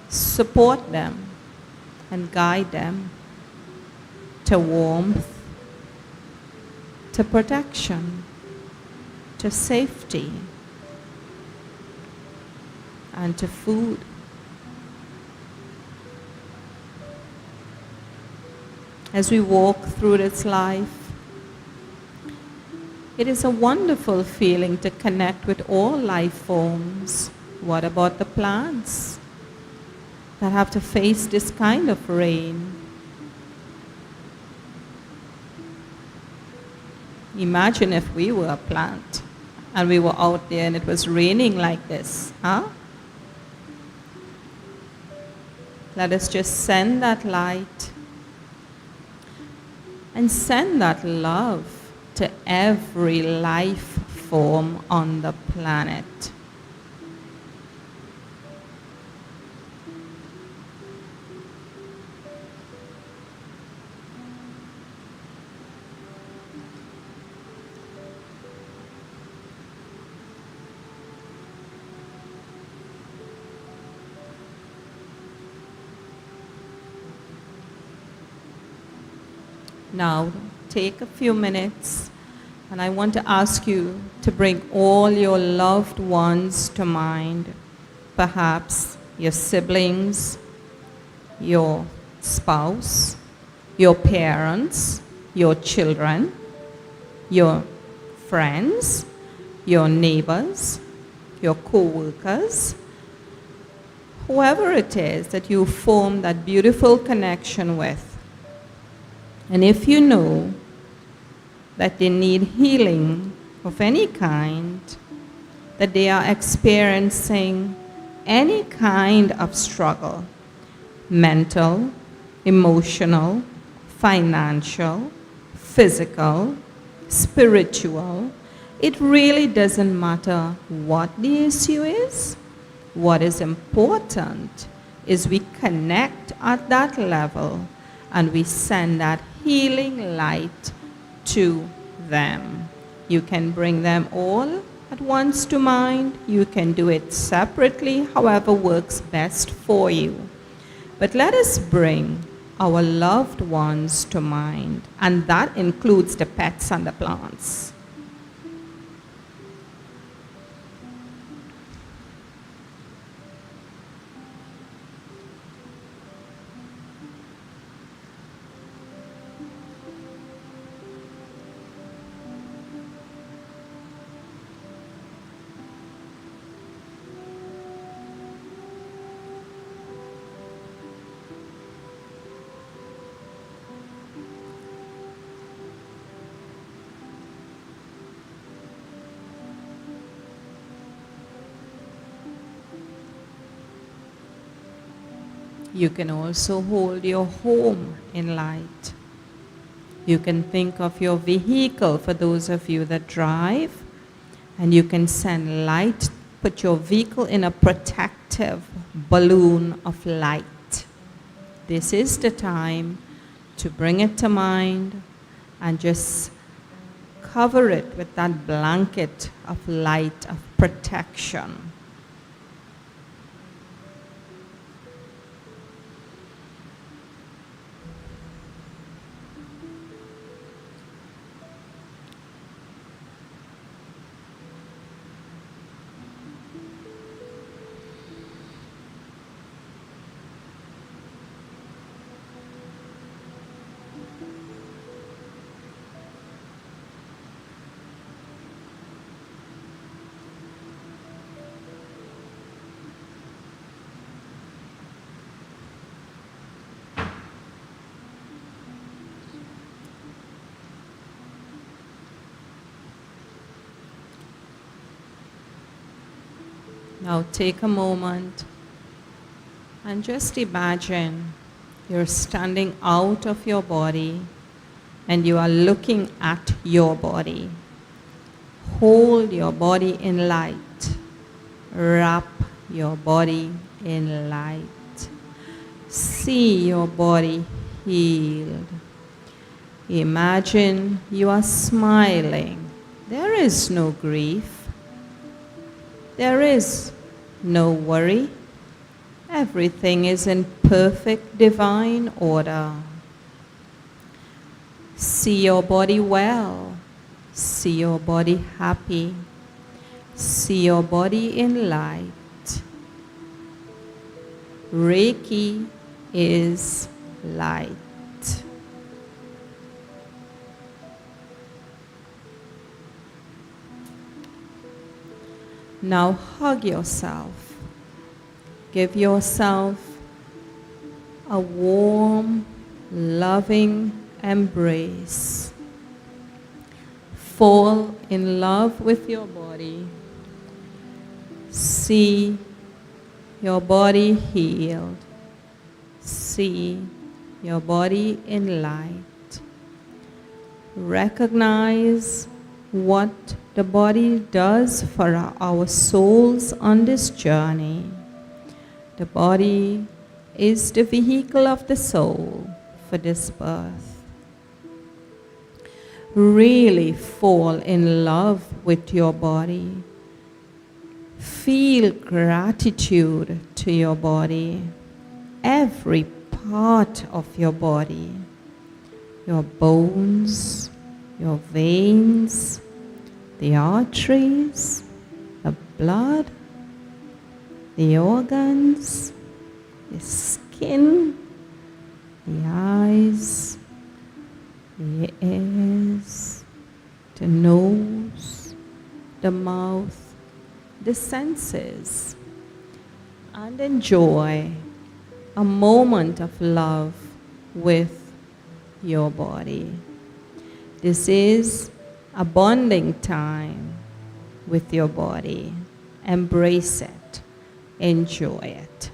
support them, and guide them to warmth, to protection, to safety, and to food. As we walk through this life, it is a wonderful feeling to connect with all life forms. What about the plants that have to face this kind of rain? Imagine if we were a plant and we were out there and it was raining like this, huh? Let us just send that light and send that love to every life form on the planet. Now, take a few minutes, and I want to ask you to bring all your loved ones to mind. Perhaps your siblings, your spouse, your parents, your children, your friends, your neighbors, your co-workers, whoever it is that you form that beautiful connection with. And if you know that they need healing of any kind, that they are experiencing any kind of struggle, mental, emotional, financial, physical, spiritual, it really doesn't matter what the issue is. What is important is we connect at that level and we send that healing light to them. You can bring them all at once to mind. You can do it separately, however works best for you. But let us bring our loved ones to mind, and that includes the pets and the plants. You can also hold your home in light. You can think of your vehicle for those of you that drive, and you can send light, put your vehicle in a protective balloon of light. This is the time to bring it to mind and just cover it with that blanket of light, of protection. Now take a moment and just imagine you're standing out of your body and you are looking at your body. Hold your body in light. Wrap your body in light. See your body healed. Imagine you are smiling. There is no grief. There is no worry. Everything is in perfect divine order. See your body well. See your body happy. See your body in light. Reiki is light. Now hug yourself. Give yourself a warm, loving embrace. Fall in love with your body. See your body healed. See your body in light. Recognize what the body does for our souls on this journey. The body is the vehicle of the soul for this birth. Really fall in love with your body. Feel gratitude to your body. Every part of your body. Your bones, your veins, the arteries, the blood, the organs, the skin, the eyes, the ears, the nose, the mouth, the senses, and enjoy a moment of love with your body. This is a bonding time with your body. Embrace it. Enjoy it.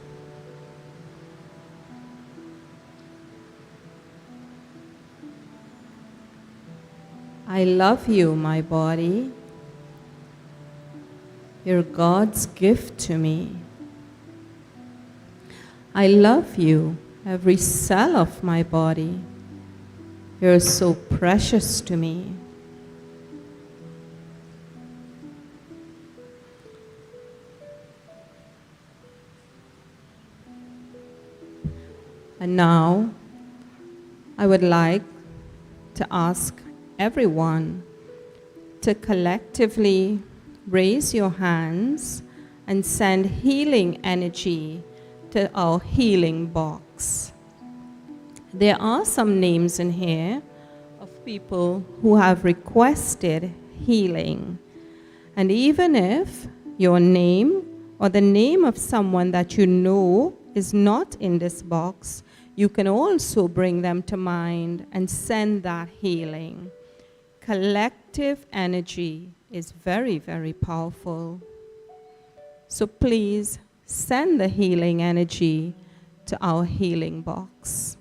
I love you, my body. You're God's gift to me. I love you, every cell of my body. You're so precious to me. And now, I would like to ask everyone to collectively raise your hands and send healing energy to our healing box. There are some names in here of people who have requested healing. And even if your name or the name of someone that you know is not in this box, you can also bring them to mind and send that healing. Collective energy is very, very powerful. So please send the healing energy to our healing box.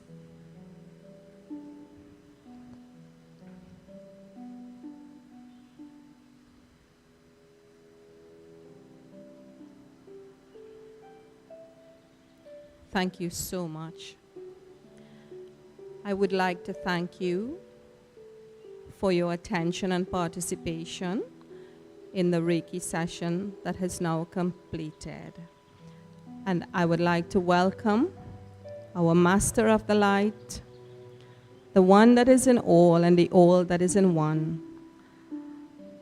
Thank you so much. I would like to thank you for your attention and participation in the Reiki session that has now completed. And I would like to welcome our Master of the Light, the one that is in all and the all that is in one,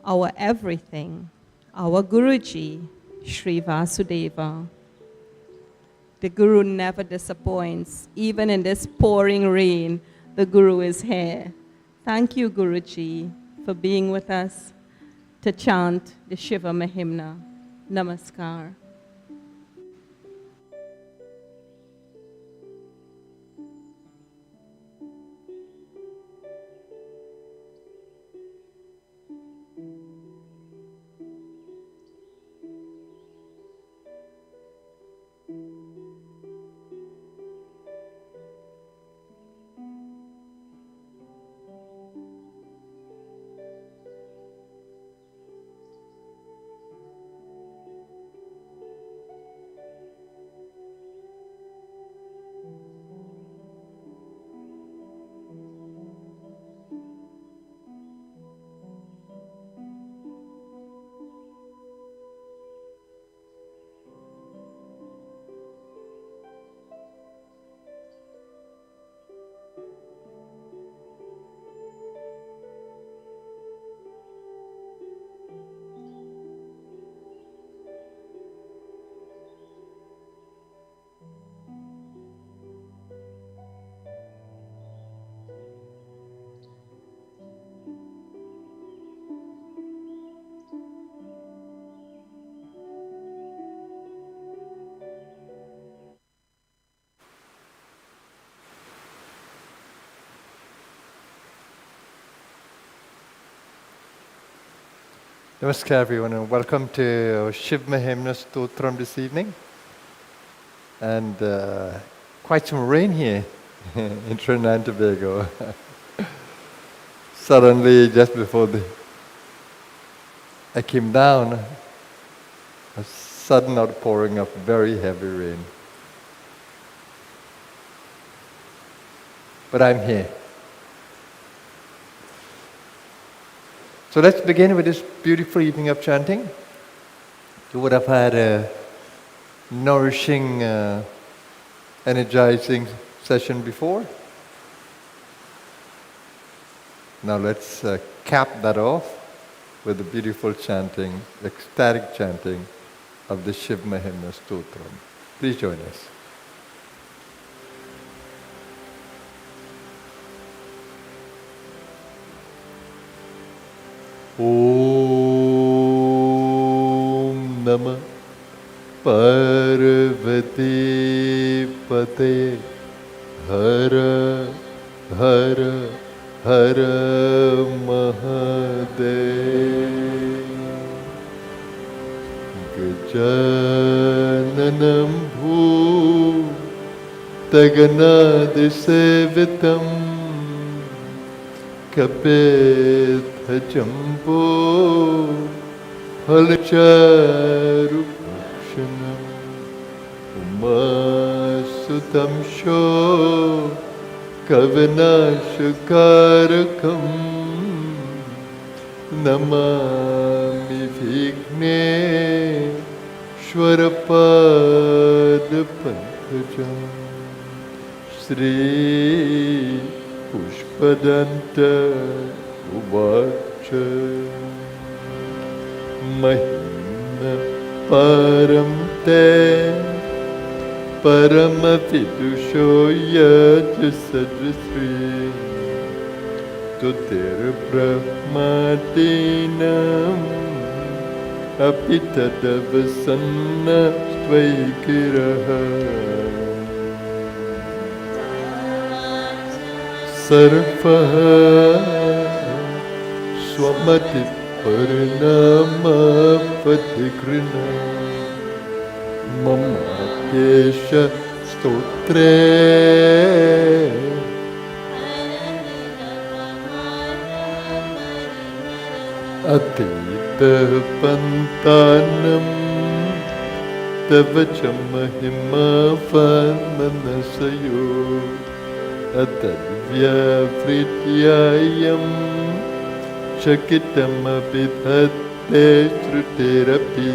our everything, our Guruji, Sri Vasudeva. The Guru never disappoints. Even in this pouring rain, the Guru is here. Thank you, Guruji, for being with us to chant the Shiva Mahimnah. Namaskar. Namaskar everyone and welcome to our Shiva Mahimnah Stotram this evening. And quite some rain here in Trinidad and Tobago. Suddenly, just before I came down, a sudden outpouring of very heavy rain. But I'm here. So let's begin with this beautiful evening of chanting. You would have had a nourishing, energizing session before. Now let's cap that off with the beautiful chanting, ecstatic chanting of the Shiva Mahimnah Stotram. Please join us. Om Namah Parvati Pate Hara Hara Hara Mahadev Gajananam Bhutagana Sevitam Kapet Jumbo Halacharu Pakshanam Umas सुतं show कवनाशकारकं Namami विघ्नेश्वरपादपङ्कजं Shri Pushpadanta उवाच महिम्न परं ते परमविदुषो यजसजस्वी तुतिर्ब्रह्मादीनाम् अपि तदवसन्न त्वयि गिरः सर्वः स्वमतिपरिणामपथिकृणा मम केश स्तोत्रे अतीतः पन्तानं तव च महिमा मनसयो अतद्व्यवृत्यायं चकितमभिधत्ते श्रुतिरपि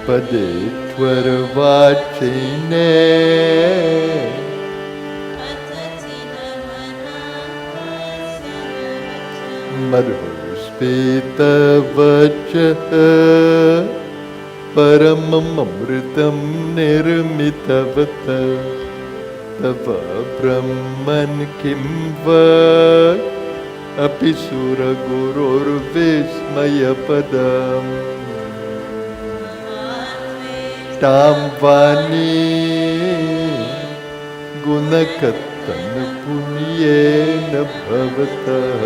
पदे त्वरवाचिने मधुस्मितवचः परममृतं निर्मितवत तव ब्रह्मन् किं वा अपि सुरगुरोर्विस्मयपदम् तां वाणी गुणकत्तनपुण्येन भवतः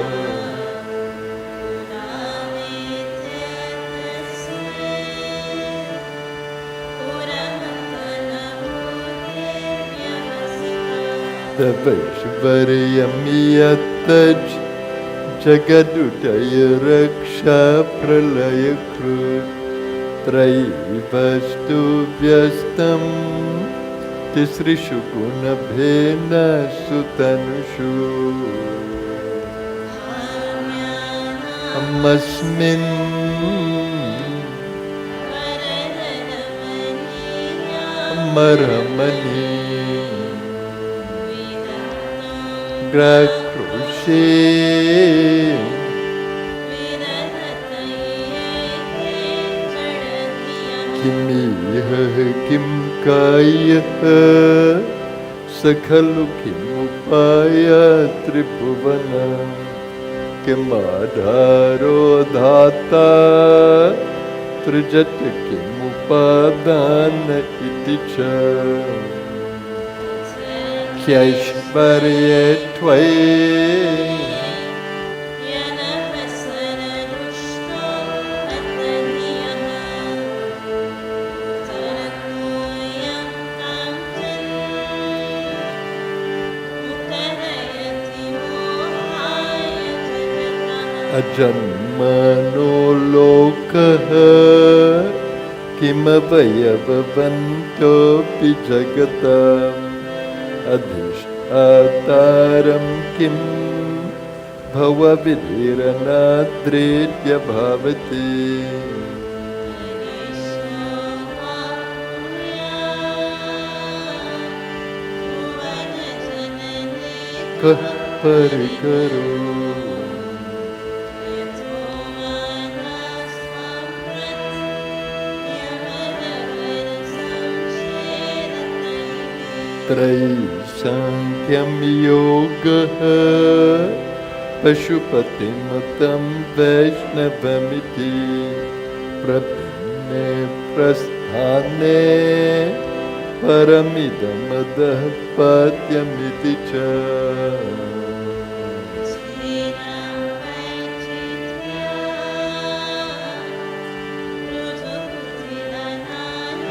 तवैश्वर्यं यत्तज् जगदुदय रक्षा प्रलयकृत् त्रयीवस्तु व्यस्तं तिसृषु गुणभेन सुतनुषु अहमस्मिन् मरमणि ग्रकृषे किमिह किं कायः स खलु किमुपाय त्रिभुवनं किमाधारो धाता सृजत किमुपादान इति च ह्यैश्वर्ये त्वयि अजन्मनो लोकः किमवयवन्तोऽपि जगताम् अधिष्ठातारं किं भवविधिरनाद्रेद्य भावति कः परिकरो त्रैसाङ्ख्यं योगः पशुपतिमतं वैष्णवमिति प्रपन्ने प्रस्थाने परमिदमदः पद्यमिति च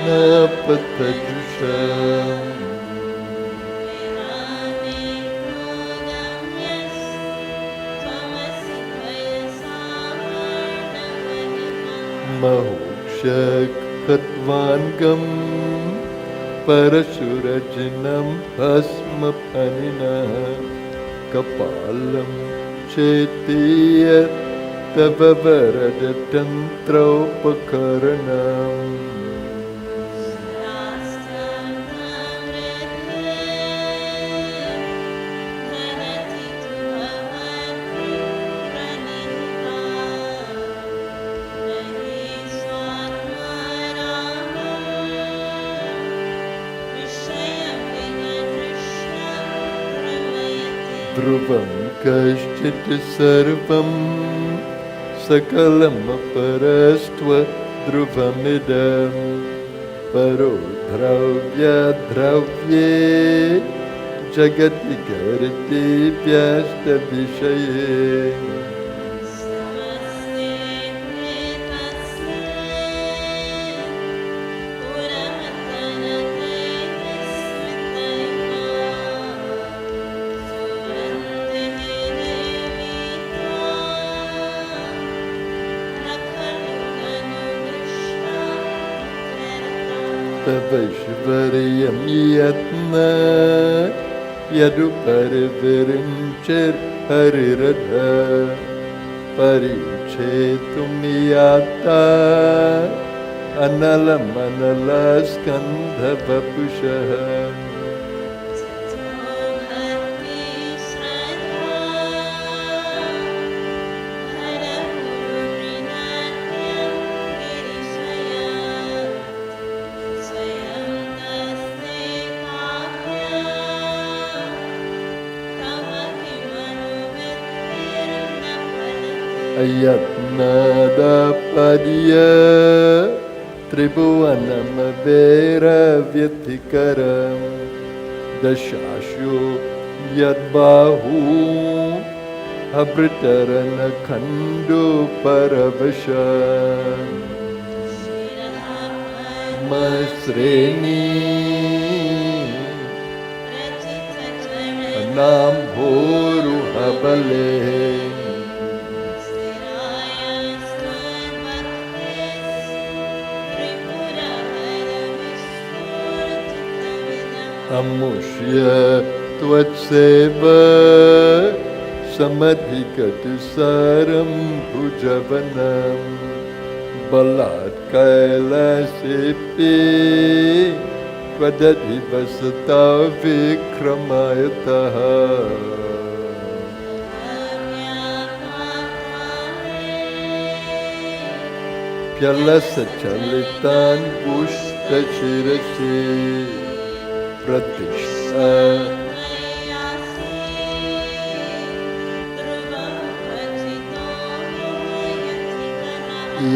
न पतजुषम् Mahokshak Hatvangam Parashurajinam Hasmapanina Kapalam Chetiyat Tava Varadatantraupakaranam Dhruvam Kashchit Sarvam Sakalam Parastva Dhruvamidam Paro Dravya Dravye Jagati Karti Vyasta Vishaye Tavaishvariyam yatna Yaduparivirinchir hariradha Parichetum yata Analam analaskandha vapushaha Ayatnada Padya Tribhuvanam Vera Vyatikaram Dashashu Yadbahu Abritarana Khandu Paravashan Masreni Anam Bhoru Habale Amushya Tvatseva Samadhikatu Saram Bhujavanam Balat Kailasipi Vadati Vasata Vikramayataha Pyalasa Chalitan Pushta Chirasi Pratishtha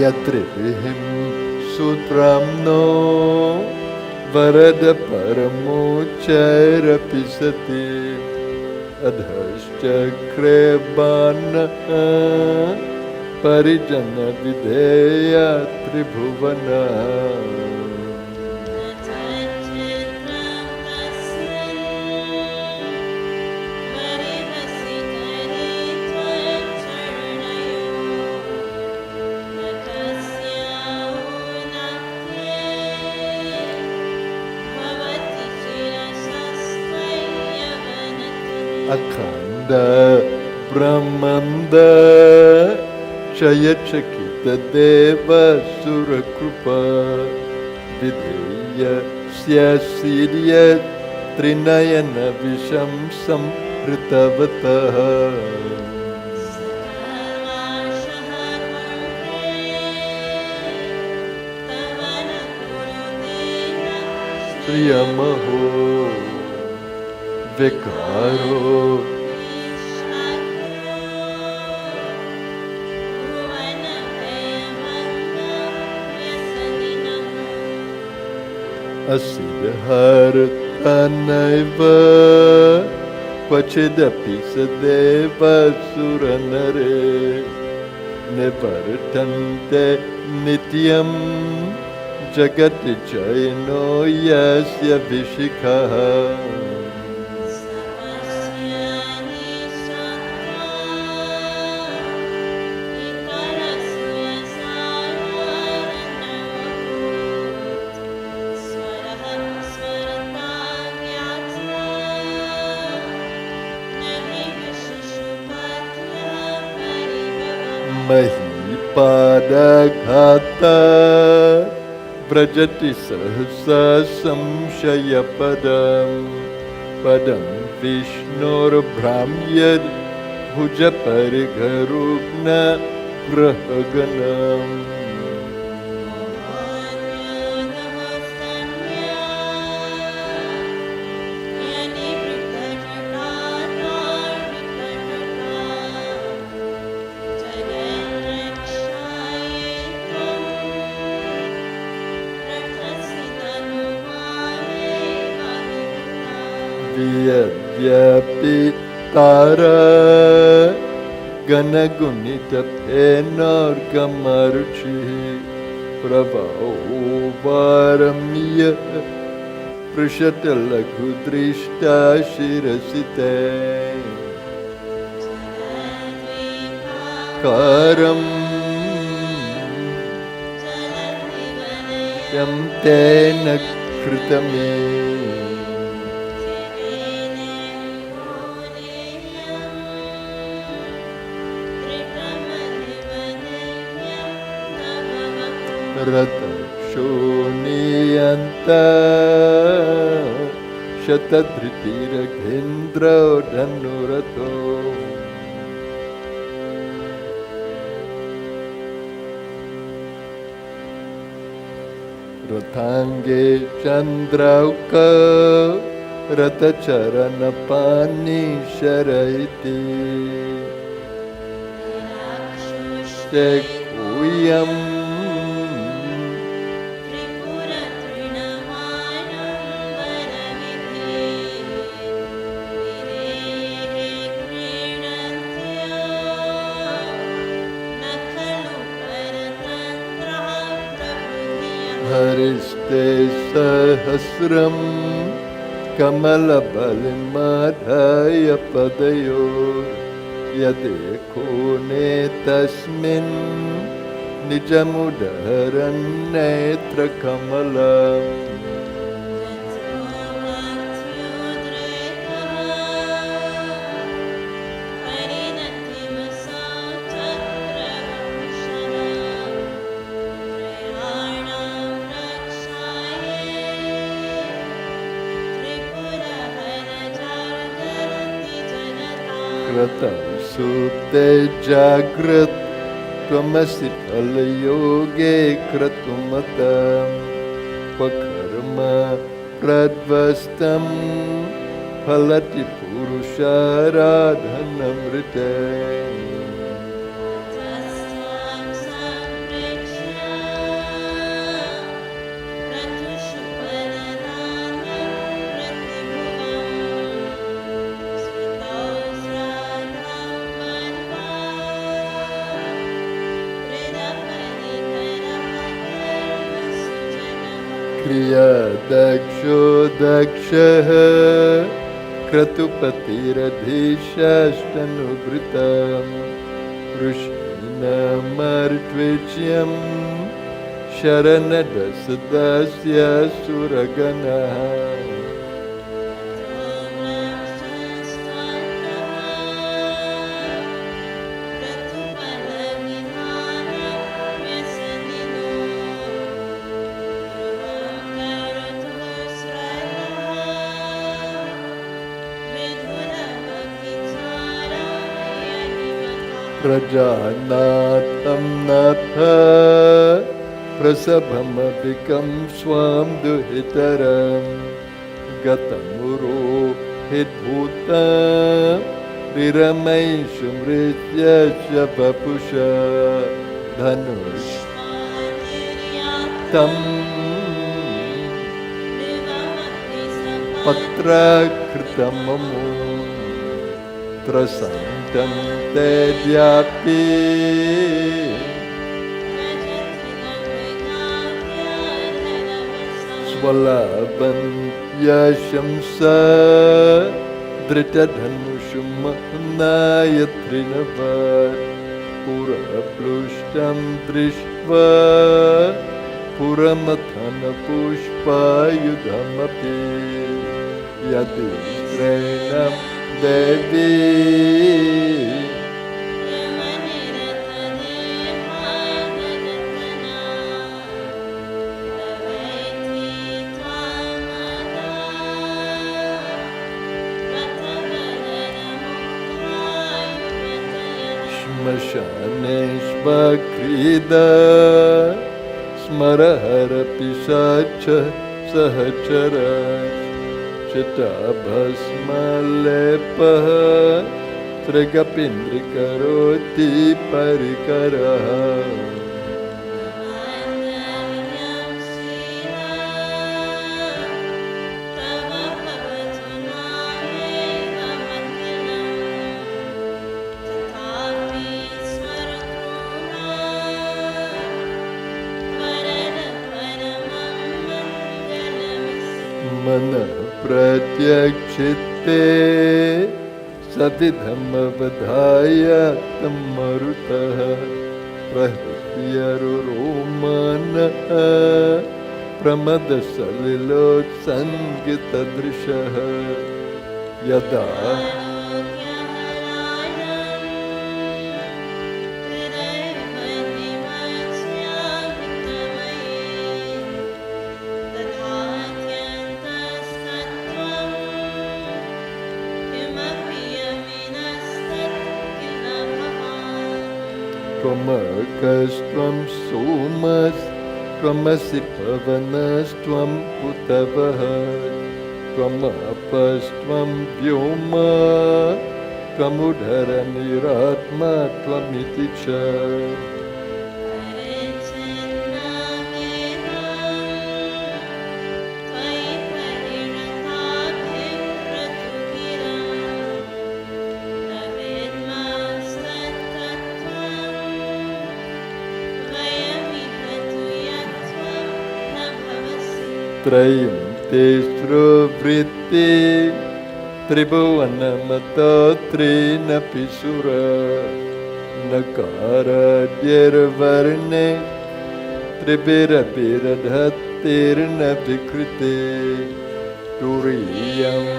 Yatrihim Sutramno Varada Paramochara Pisati Adhashchakrebana Parijana Videya Tribhuvana Akhanda Brahmanda Chayachakita Deva Surakrupa Videya Syasirya Trinayana Visham Samritavataha Sriyamaho Vikaro Asidhartanaiva Kvachidapi Sadeva Suranare Nivartante Nityam Jagati Jaino Yasya Vishikaha Mahipadagata Vrajati Sahasa Samshayapadam Padam Vishnur Brahmyad Bhujaparigharugna Grahaganam Vyadyapi Tara Ganagunita Penorgamaruchi Prabhao Varamya Prishatalagudrishta Shirasite Karam Yam Tena Kritame Rata Shoniyanta Shatadritira Kendra Dhanurato Rathange Chandrauka Rata Charana Pani Sharaiti Shekuyam Hariste Sahasram Kamalabalimadhaya Padayor Yadeko Netasmin Nijamudaran Netra Kamalam Krata Sute Jagrat Tvamasi Palayoge Kratumatam Pakarma Pradvastam Palati Purusharadhanamritam Kriya Daksho Dakshaha Kratupatiradhishashtanubritam Rushinam Sharanadasadasya Suraganaha Prajanatam Natha Prasabhamabhikam Swam Duhitaram Gatamuro Hidbhuta Riramai Shumritya Shabapusha Dhanush Tam Patra Kritamamu Trasantam Tedyapi Swalaban Yashamsa Dritadhanushum Mahimnah Pura Plushtam Drishva Puramathana Pushpa Yudhamapi Yati Srenam Devi श्मशानेष्वक्रीदा स्मरहर पिशाच सहचर चिताभस्मलेपः त्रिगपिन्द्रिकरोति परिकरः मन प्रत्यक्षिते सविधमवधाय तं मरुतः प्रहृष्यरुरोमनः प्रमदसलिलोत्सङ्गितदृशः यदा त्वमकस्त्वं सोमस्त्वमसि पवनस्त्वं पुतवः त्वमपस्त्वं व्योम त्वमुदरनिरात्मा त्वमिति च त्रयं तिस्रवृत्ति त्रिभुवनमतो त्रीनपि सुर नकाराद्यर्वर्णे त्रिभिरभिरधत्तिर्न विकृते तुरीयम्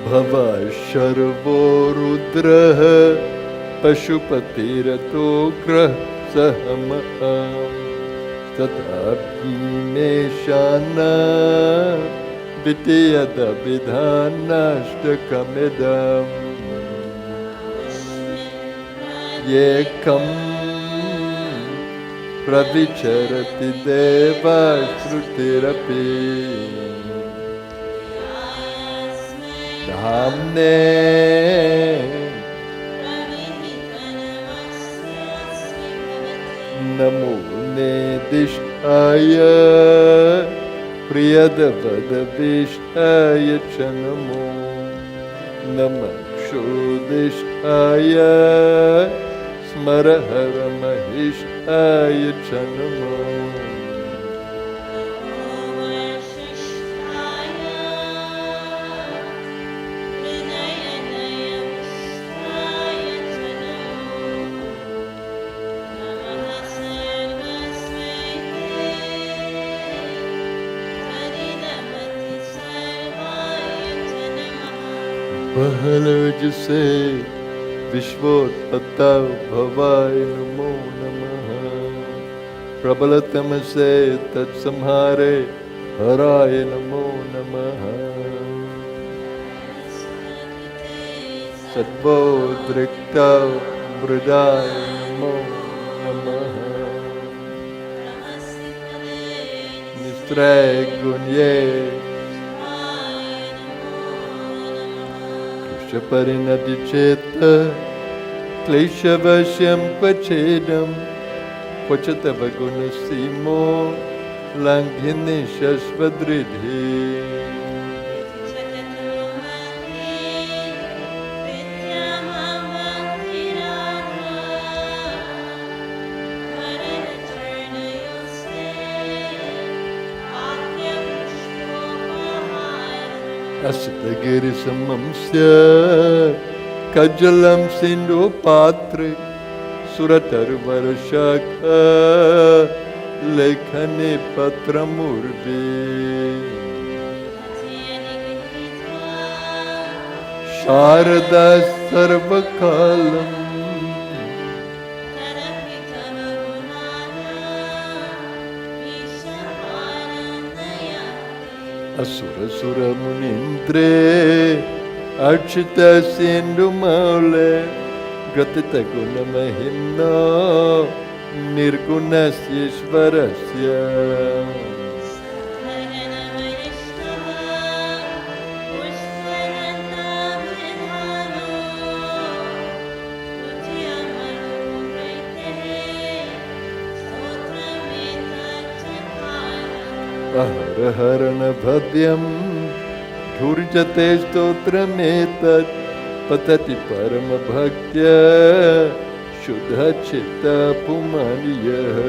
भवः शर्वो रुद्रः पशुपतिरतोग्रः सहमहं तथापीमेशाना द्वितीयदभिधानाष्टकमिदम् एकं प्रविचरति देवश्रुतिरपि धाम्ने नमो नेदिष्टाय प्रियदवदविष्टाय च नमो नमः क्षोदिष्टाय स्मरहरमहिष्टाय च नमो बहलज से विश्वोत्पत्ता भवाय नमो नमः प्रबलतम से तत्संहारे हराय नमो नमः सद्बोधृक्ता मृदाय नमो नमः निस्त्रय गुण्ये परिणति चेत क्लेशवश्यं क्वचेदं क्वच तव गुणसीमो लङ्घिनी शश्वदृढि असतगिरिसमंस्य कज्जलं सिन्धुपात्रे सुरतरुवर्षक लेखने पत्रमूर्वे शारदा सर्वकालम् असुरसुरमुनीन्द्रे अक्षितसेन्दुमौले गतितगुणमहिम्नो निर्गुणस्येश्वरस्य अहरहरण भद्यं धूर्जते स्तोत्रमेतत् पतति परमभक्त्या शुद्धचित्तः पुमानियः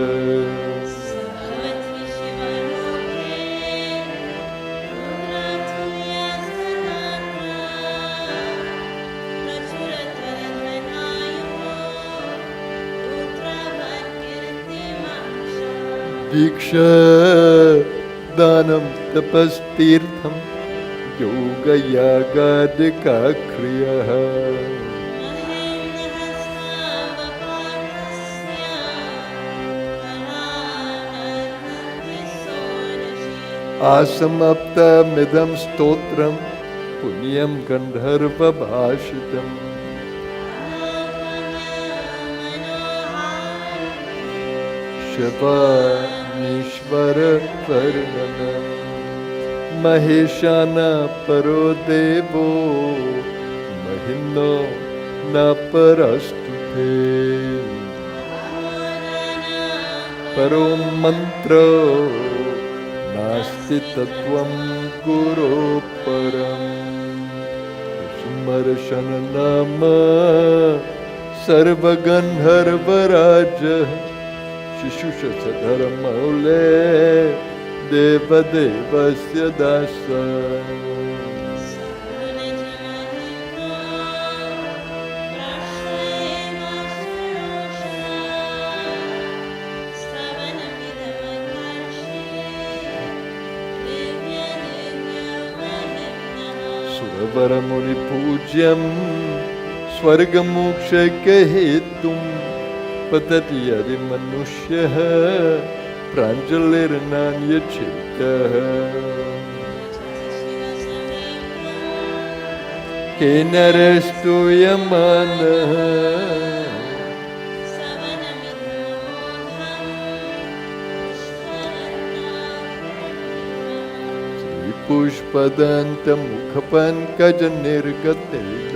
दीक्षा दानं तपस्तीर्थं योगयागादिका क्रियः आसमाप्तमिदं स्तोत्रं पुण्यं गन्धर्वभाषितम् शपानीश्वर वर्णनम् महेशाना परो देवो महिम्नो न परस्तुते परो मन्त्रो नास्ति तत्त्वं गुरो परम् सुमर्शन नाम सर्वगन्धर्वराजः शिशुषधर्मौले देवदेवस्य दासः सुरवरमुनिपूज्यं स्वर्गमोक्षैकहेतुं पतति यदि मनुष्यः प्राञ्जलिर्नान्यचेतः केन स्तूयमानः श्रीपुष्पदन्तमुखपङ्कजनिर्गतेन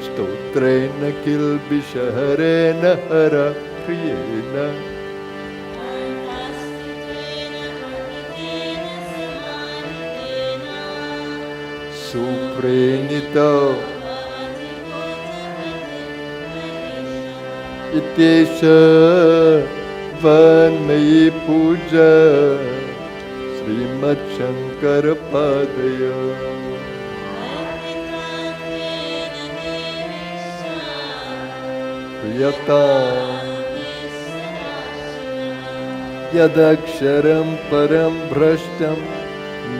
स्तोत्रेण किल्बिषहरेण हरप्रियेण सुप्रेणितो इत्येष वन्मयी पूजा श्रीमच्छङ्करपादयो यदक्षरं परं भ्रष्टं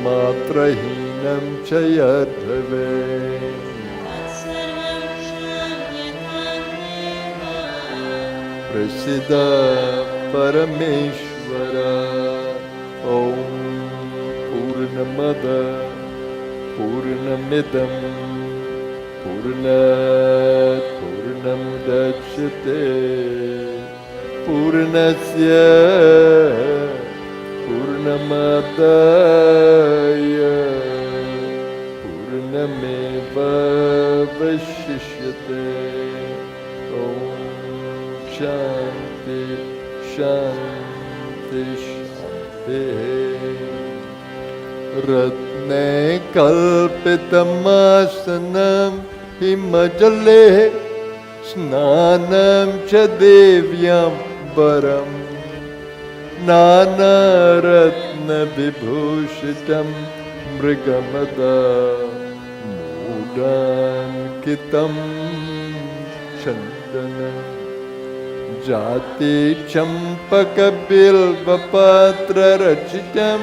मात्रहीनं च यद्भवेत् प्रसीद परमेश्वर ॐ पूर्णमद पूर्णमिदं पूर्णात् पूर्णमुदच्यते पूर्णस्य पूर्णमादाय पूर्णमेवावशिष्यते ॐ शान्ति शान्ति शान्तिः रत्ने कल्पितमासनं हिमजले स्नानं च देव्यां वरं नानारत्नविभूषितं मृगमदा मूढाङ्कितं चन्दनं जाति चम्पकबिल्वपत्ररचितं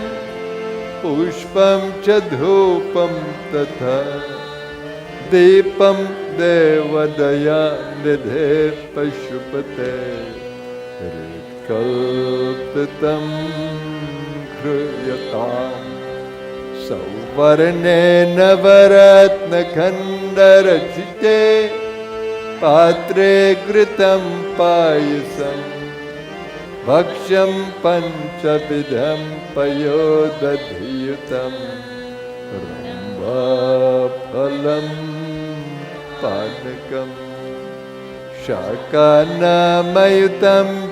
पुष्पं च धूपं तथा दीपं देवदयानिधे पशुपते कल्पितं श्रूयताम् सौवर्णेन नवरत्नखण्डरचिते पात्रे घृतं पायसं भक्ष्यं पञ्चविधं पयोदधियुतं रम्भाफलं पानकम् शाकानामयुतं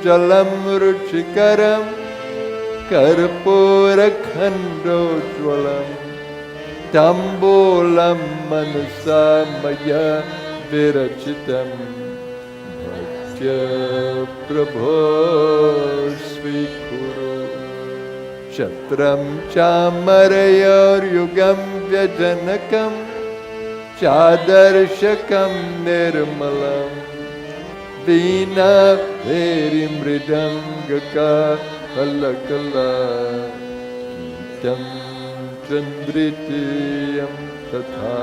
जलं रुचिकरं कर्पूरखण्डोज्ज्वलं ताम्बूलं मनसा मया विरचितं भक्त्य प्रभो स्वीकुरु छत्रं चामरयोर्युगं व्यजनकं चादर्शकं निर्मलम् वीणा भेरी मृदंगका अलकला गीतं चन्द्रितीयं तथा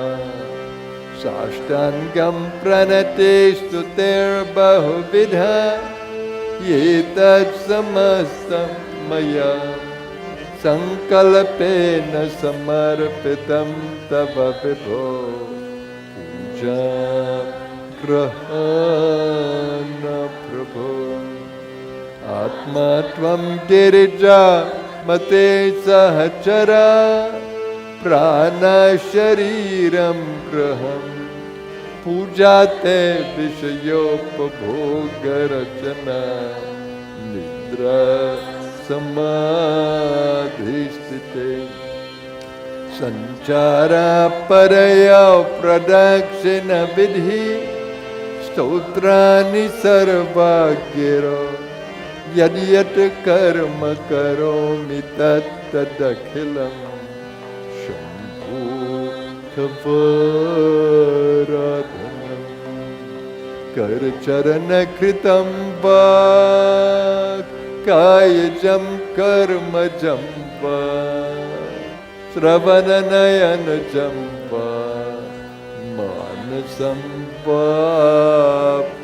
साष्टाङ्गं प्रणते स्तुतिर्बहुविधा ये तत्समस्तं मया सङ्कल्पेन समर्पितं तव विभो पूजा ग्रहण प्रभो आत्मा त्वं गिरिजा मते सहचरा प्राणशरीरं गृहं पूजा ते विषयोपभोगरचना निद्रा समाधिस्थिते संचारा परया प्रदक्षिण विधि स्तोत्राणि सर्वा गिरो यदि यत् कर्म करोमि तत्तदखिलं शम्भो तवाराधनं करचरणकृतं वा कायजं कर्मजं वा श्रवणनयनजं वा मानसं वा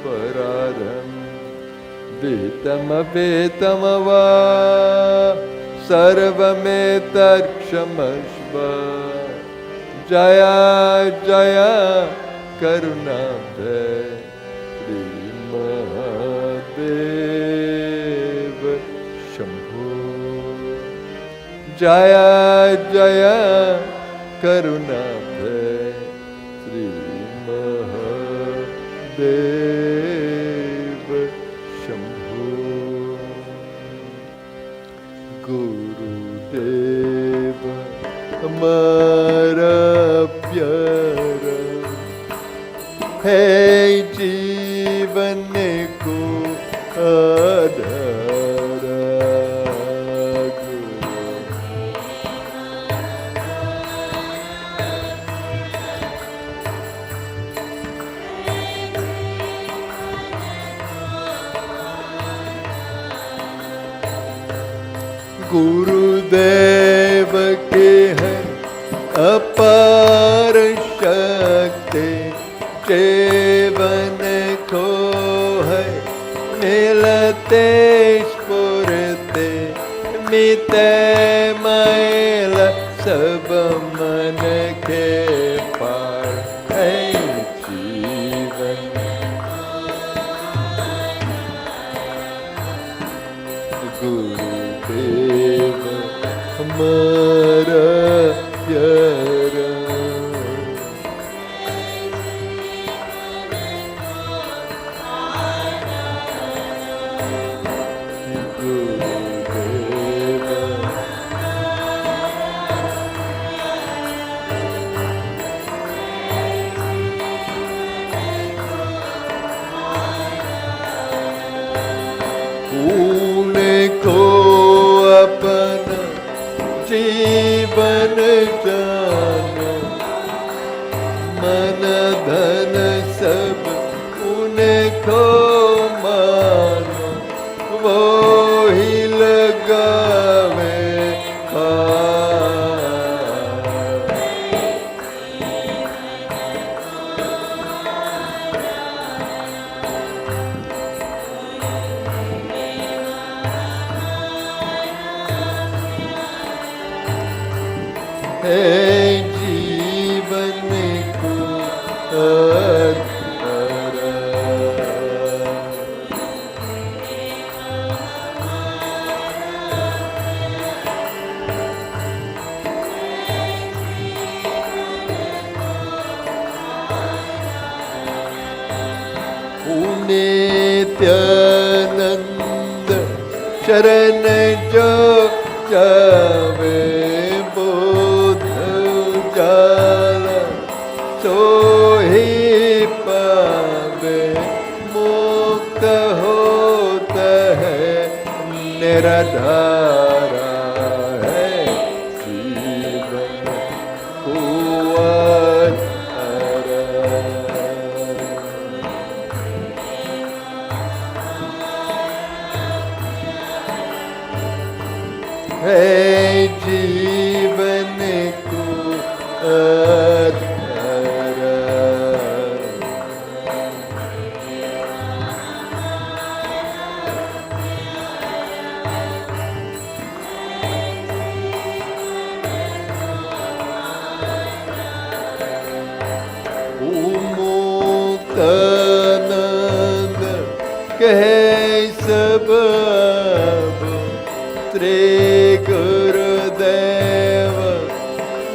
परारम् वेतमवेतम वा सर्वमेतत्क्षमस्व जया जया करुणाब्धे श्रीमहादेव शम्भो जया जया करुणाब्धे श्रीमहादेव गुरुदेव हमारा प्यारा है जीवन को आधारा गुरुदेव के है अपार शक्ति जीवन को है मिलते स्फुरते मिटे मैल सब मन के पार है जीवन गुरुदेव हमारा प्यारा गुरुदेव पूने को अपना जीवन जानो मन धन सब उनको मानो वो ही लगावे पार हे जीवन को अधरा। नित्यानंद शरण जो जावे बुद्ध जाला सो ही पावे मुक्त होता है निराधारा है जीवन कुआं हे जीवन को अधरा। मुक्तानंद कहे सब त्रि गुरुदेव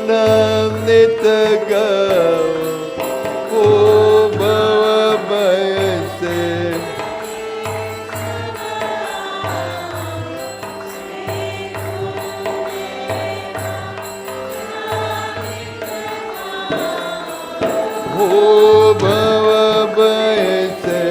नाम नित गाओ ओ भव भय से ओ भव भय से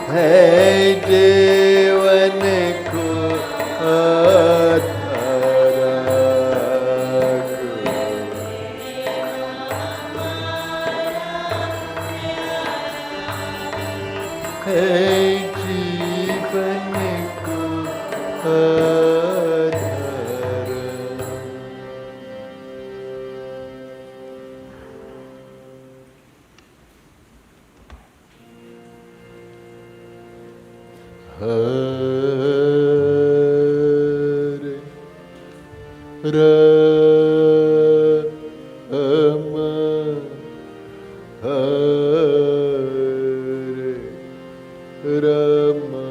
हे जीवन को अधरा। हे जीवन को अधरा। Hare Rama Hare Rama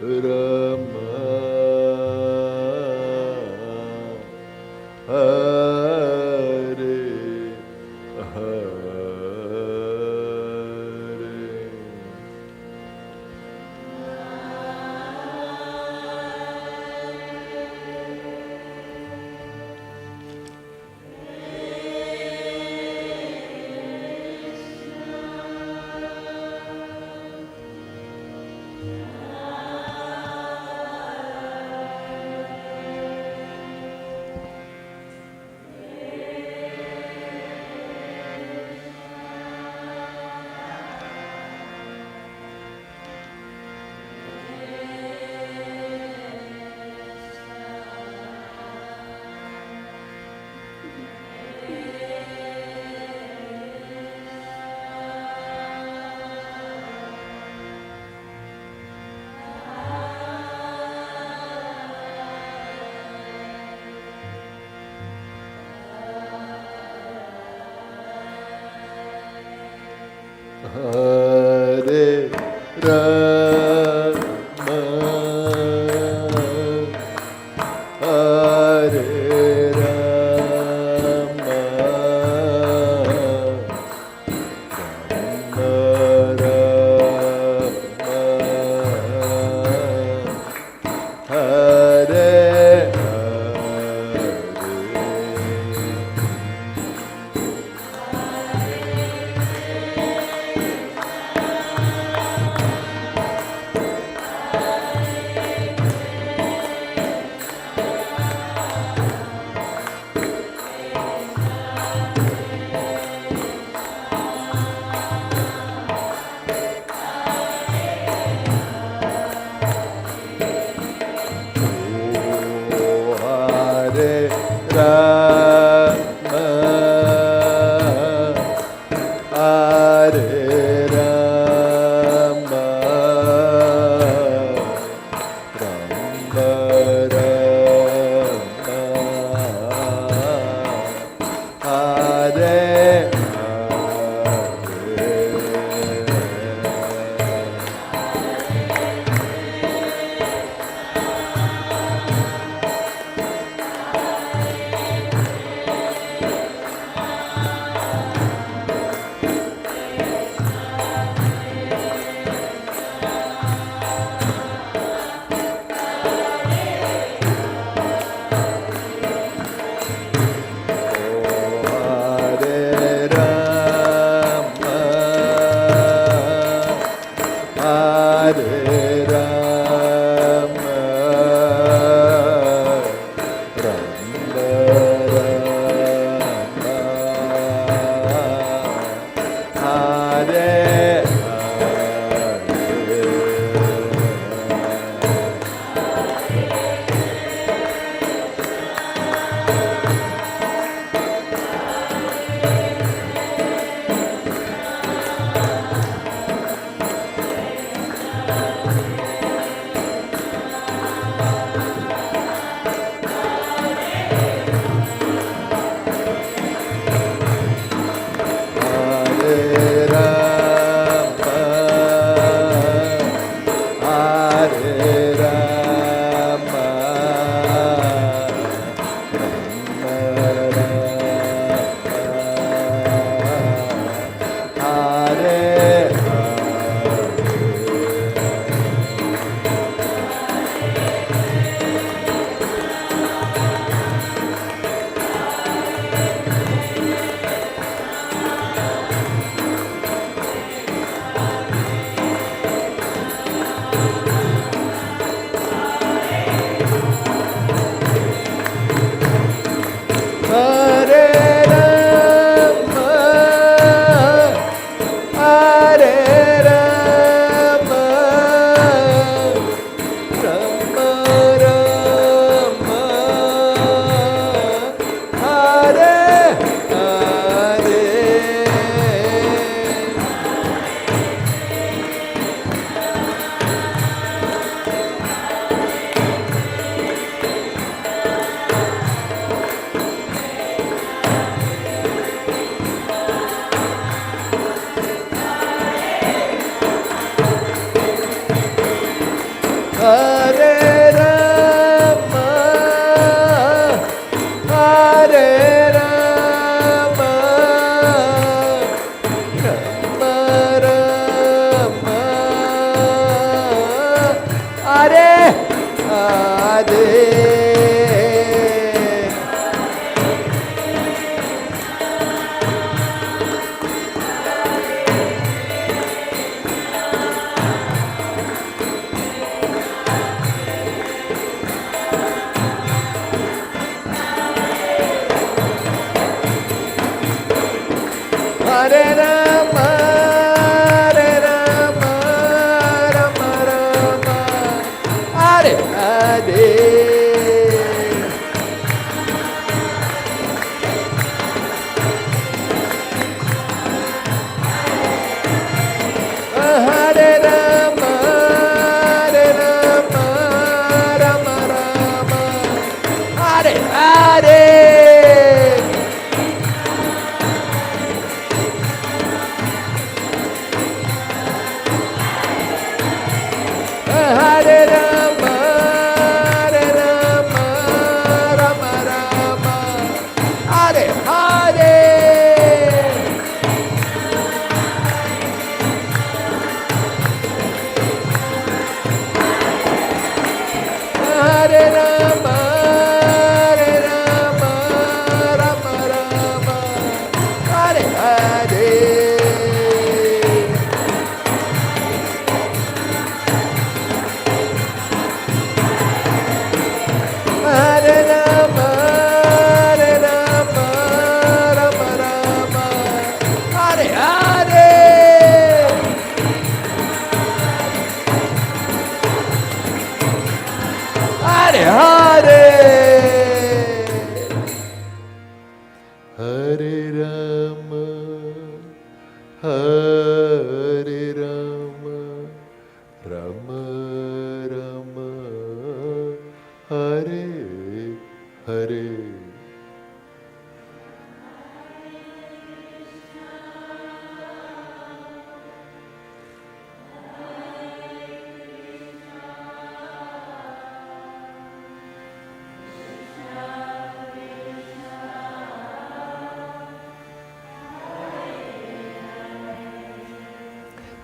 Rama Hare Hare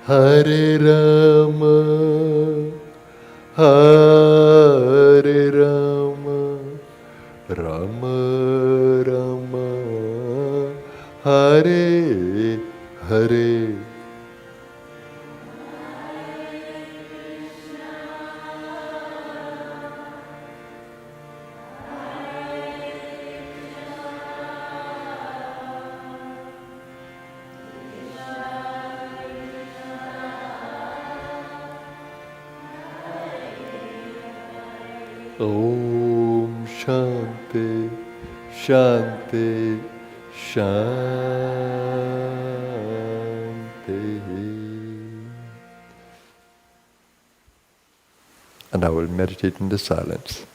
Hare Rama, Hare Rama, Rama Rama, Hare Hare. Om Shanti, Shanti, Shanti. and I will meditate in the silence.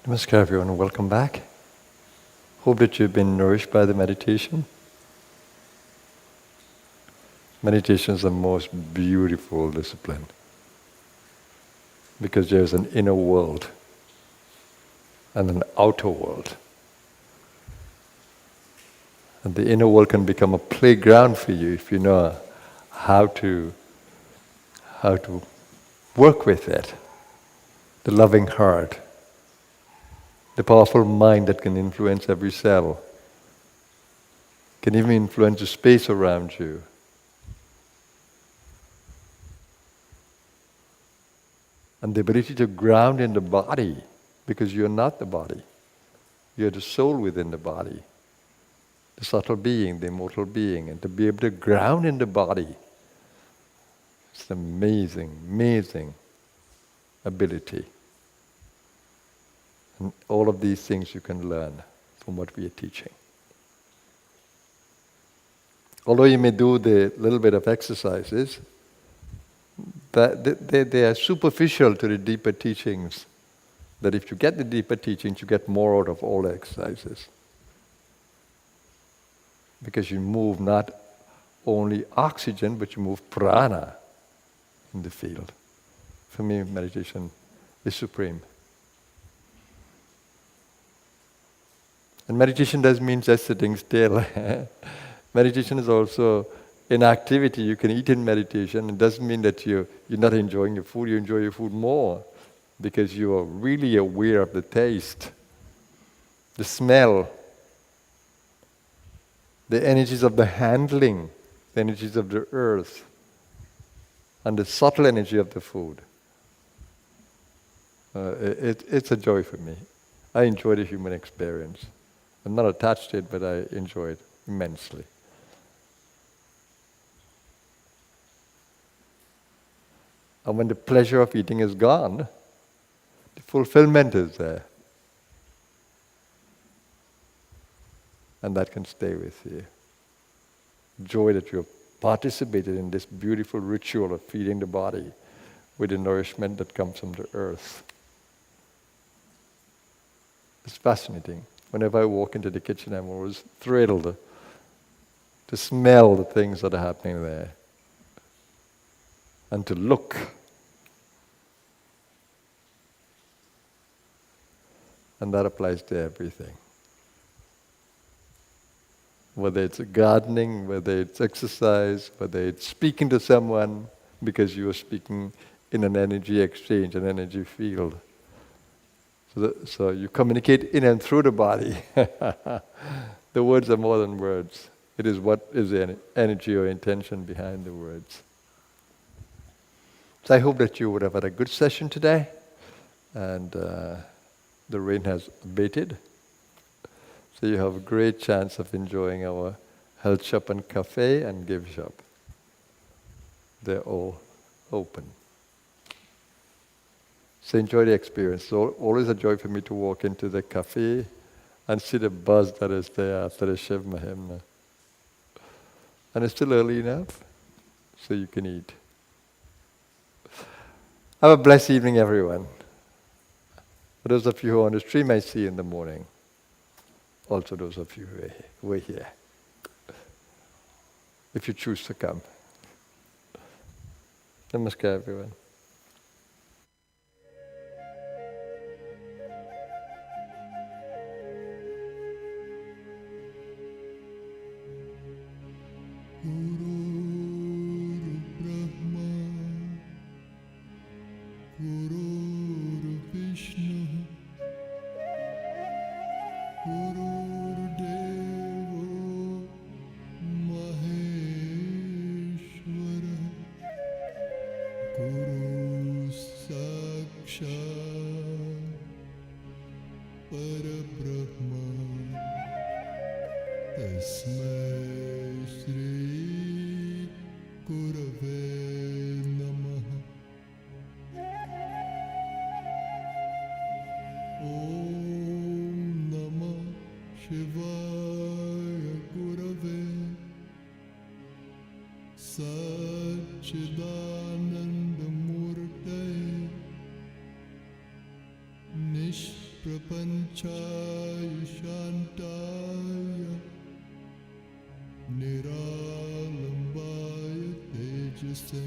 Namaskar everyone and welcome back. Hope that you've been nourished by the meditation. Meditation is the most beautiful discipline because there's an inner world and an outer world. And the inner world can become a playground for you if you know how to work with it. The loving heart, the powerful mind that can influence every cell, can even influence the space around you. And the ability to ground in the body, because you're not the body. You're the soul within the body, the subtle being, the immortal being. And to be able to ground in the body, it's an amazing, amazing ability. And all of these things you can learn from what we are teaching. Although you may do the little bit of exercises, they are superficial to the deeper teachings. That if you get the deeper teachings, you get more out of all the exercises. Because you move not only oxygen, but you move prana in the field. For me, meditation is supreme. And meditation doesn't mean just sitting still. Meditation is also an activity. You can eat in meditation. It doesn't mean that you're not enjoying your food. You enjoy your food more because you are really aware of the taste, the smell, the energies of the handling, the energies of the earth, and the subtle energy of the food. It's a joy for me. I enjoy the human experience. I'm not attached to it, but I enjoy it immensely. And when the pleasure of eating is gone, the fulfillment is there. And that can stay with you. Joy that you have participated in this beautiful ritual of feeding the body with the nourishment that comes from the earth. It's fascinating. Whenever I walk into the kitchen, I'm always thrilled to smell the things that are happening there and to look. And that applies to everything. Whether it's gardening, whether it's exercise, whether it's speaking to someone because you are speaking in an energy exchange, an energy field. So you communicate in and through the body. The words are more than words. It is what is the energy or intention behind the words. So I hope that you would have had a good session today, and the rain has abated. So you have a great chance of enjoying our health shop and cafe and gift shop. They're all open. So enjoy the experience. So always a joy for me to walk into the cafe and see the buzz that is there after the Shiva Mahimnah. And it's still early enough, so you can eat. Have a blessed evening, everyone. For those of you who are on the stream, I see you in the morning. Also those of you who are here. If you choose to come. Namaskar, everyone. Prapanchaya Shantaya Niralambaya Tejase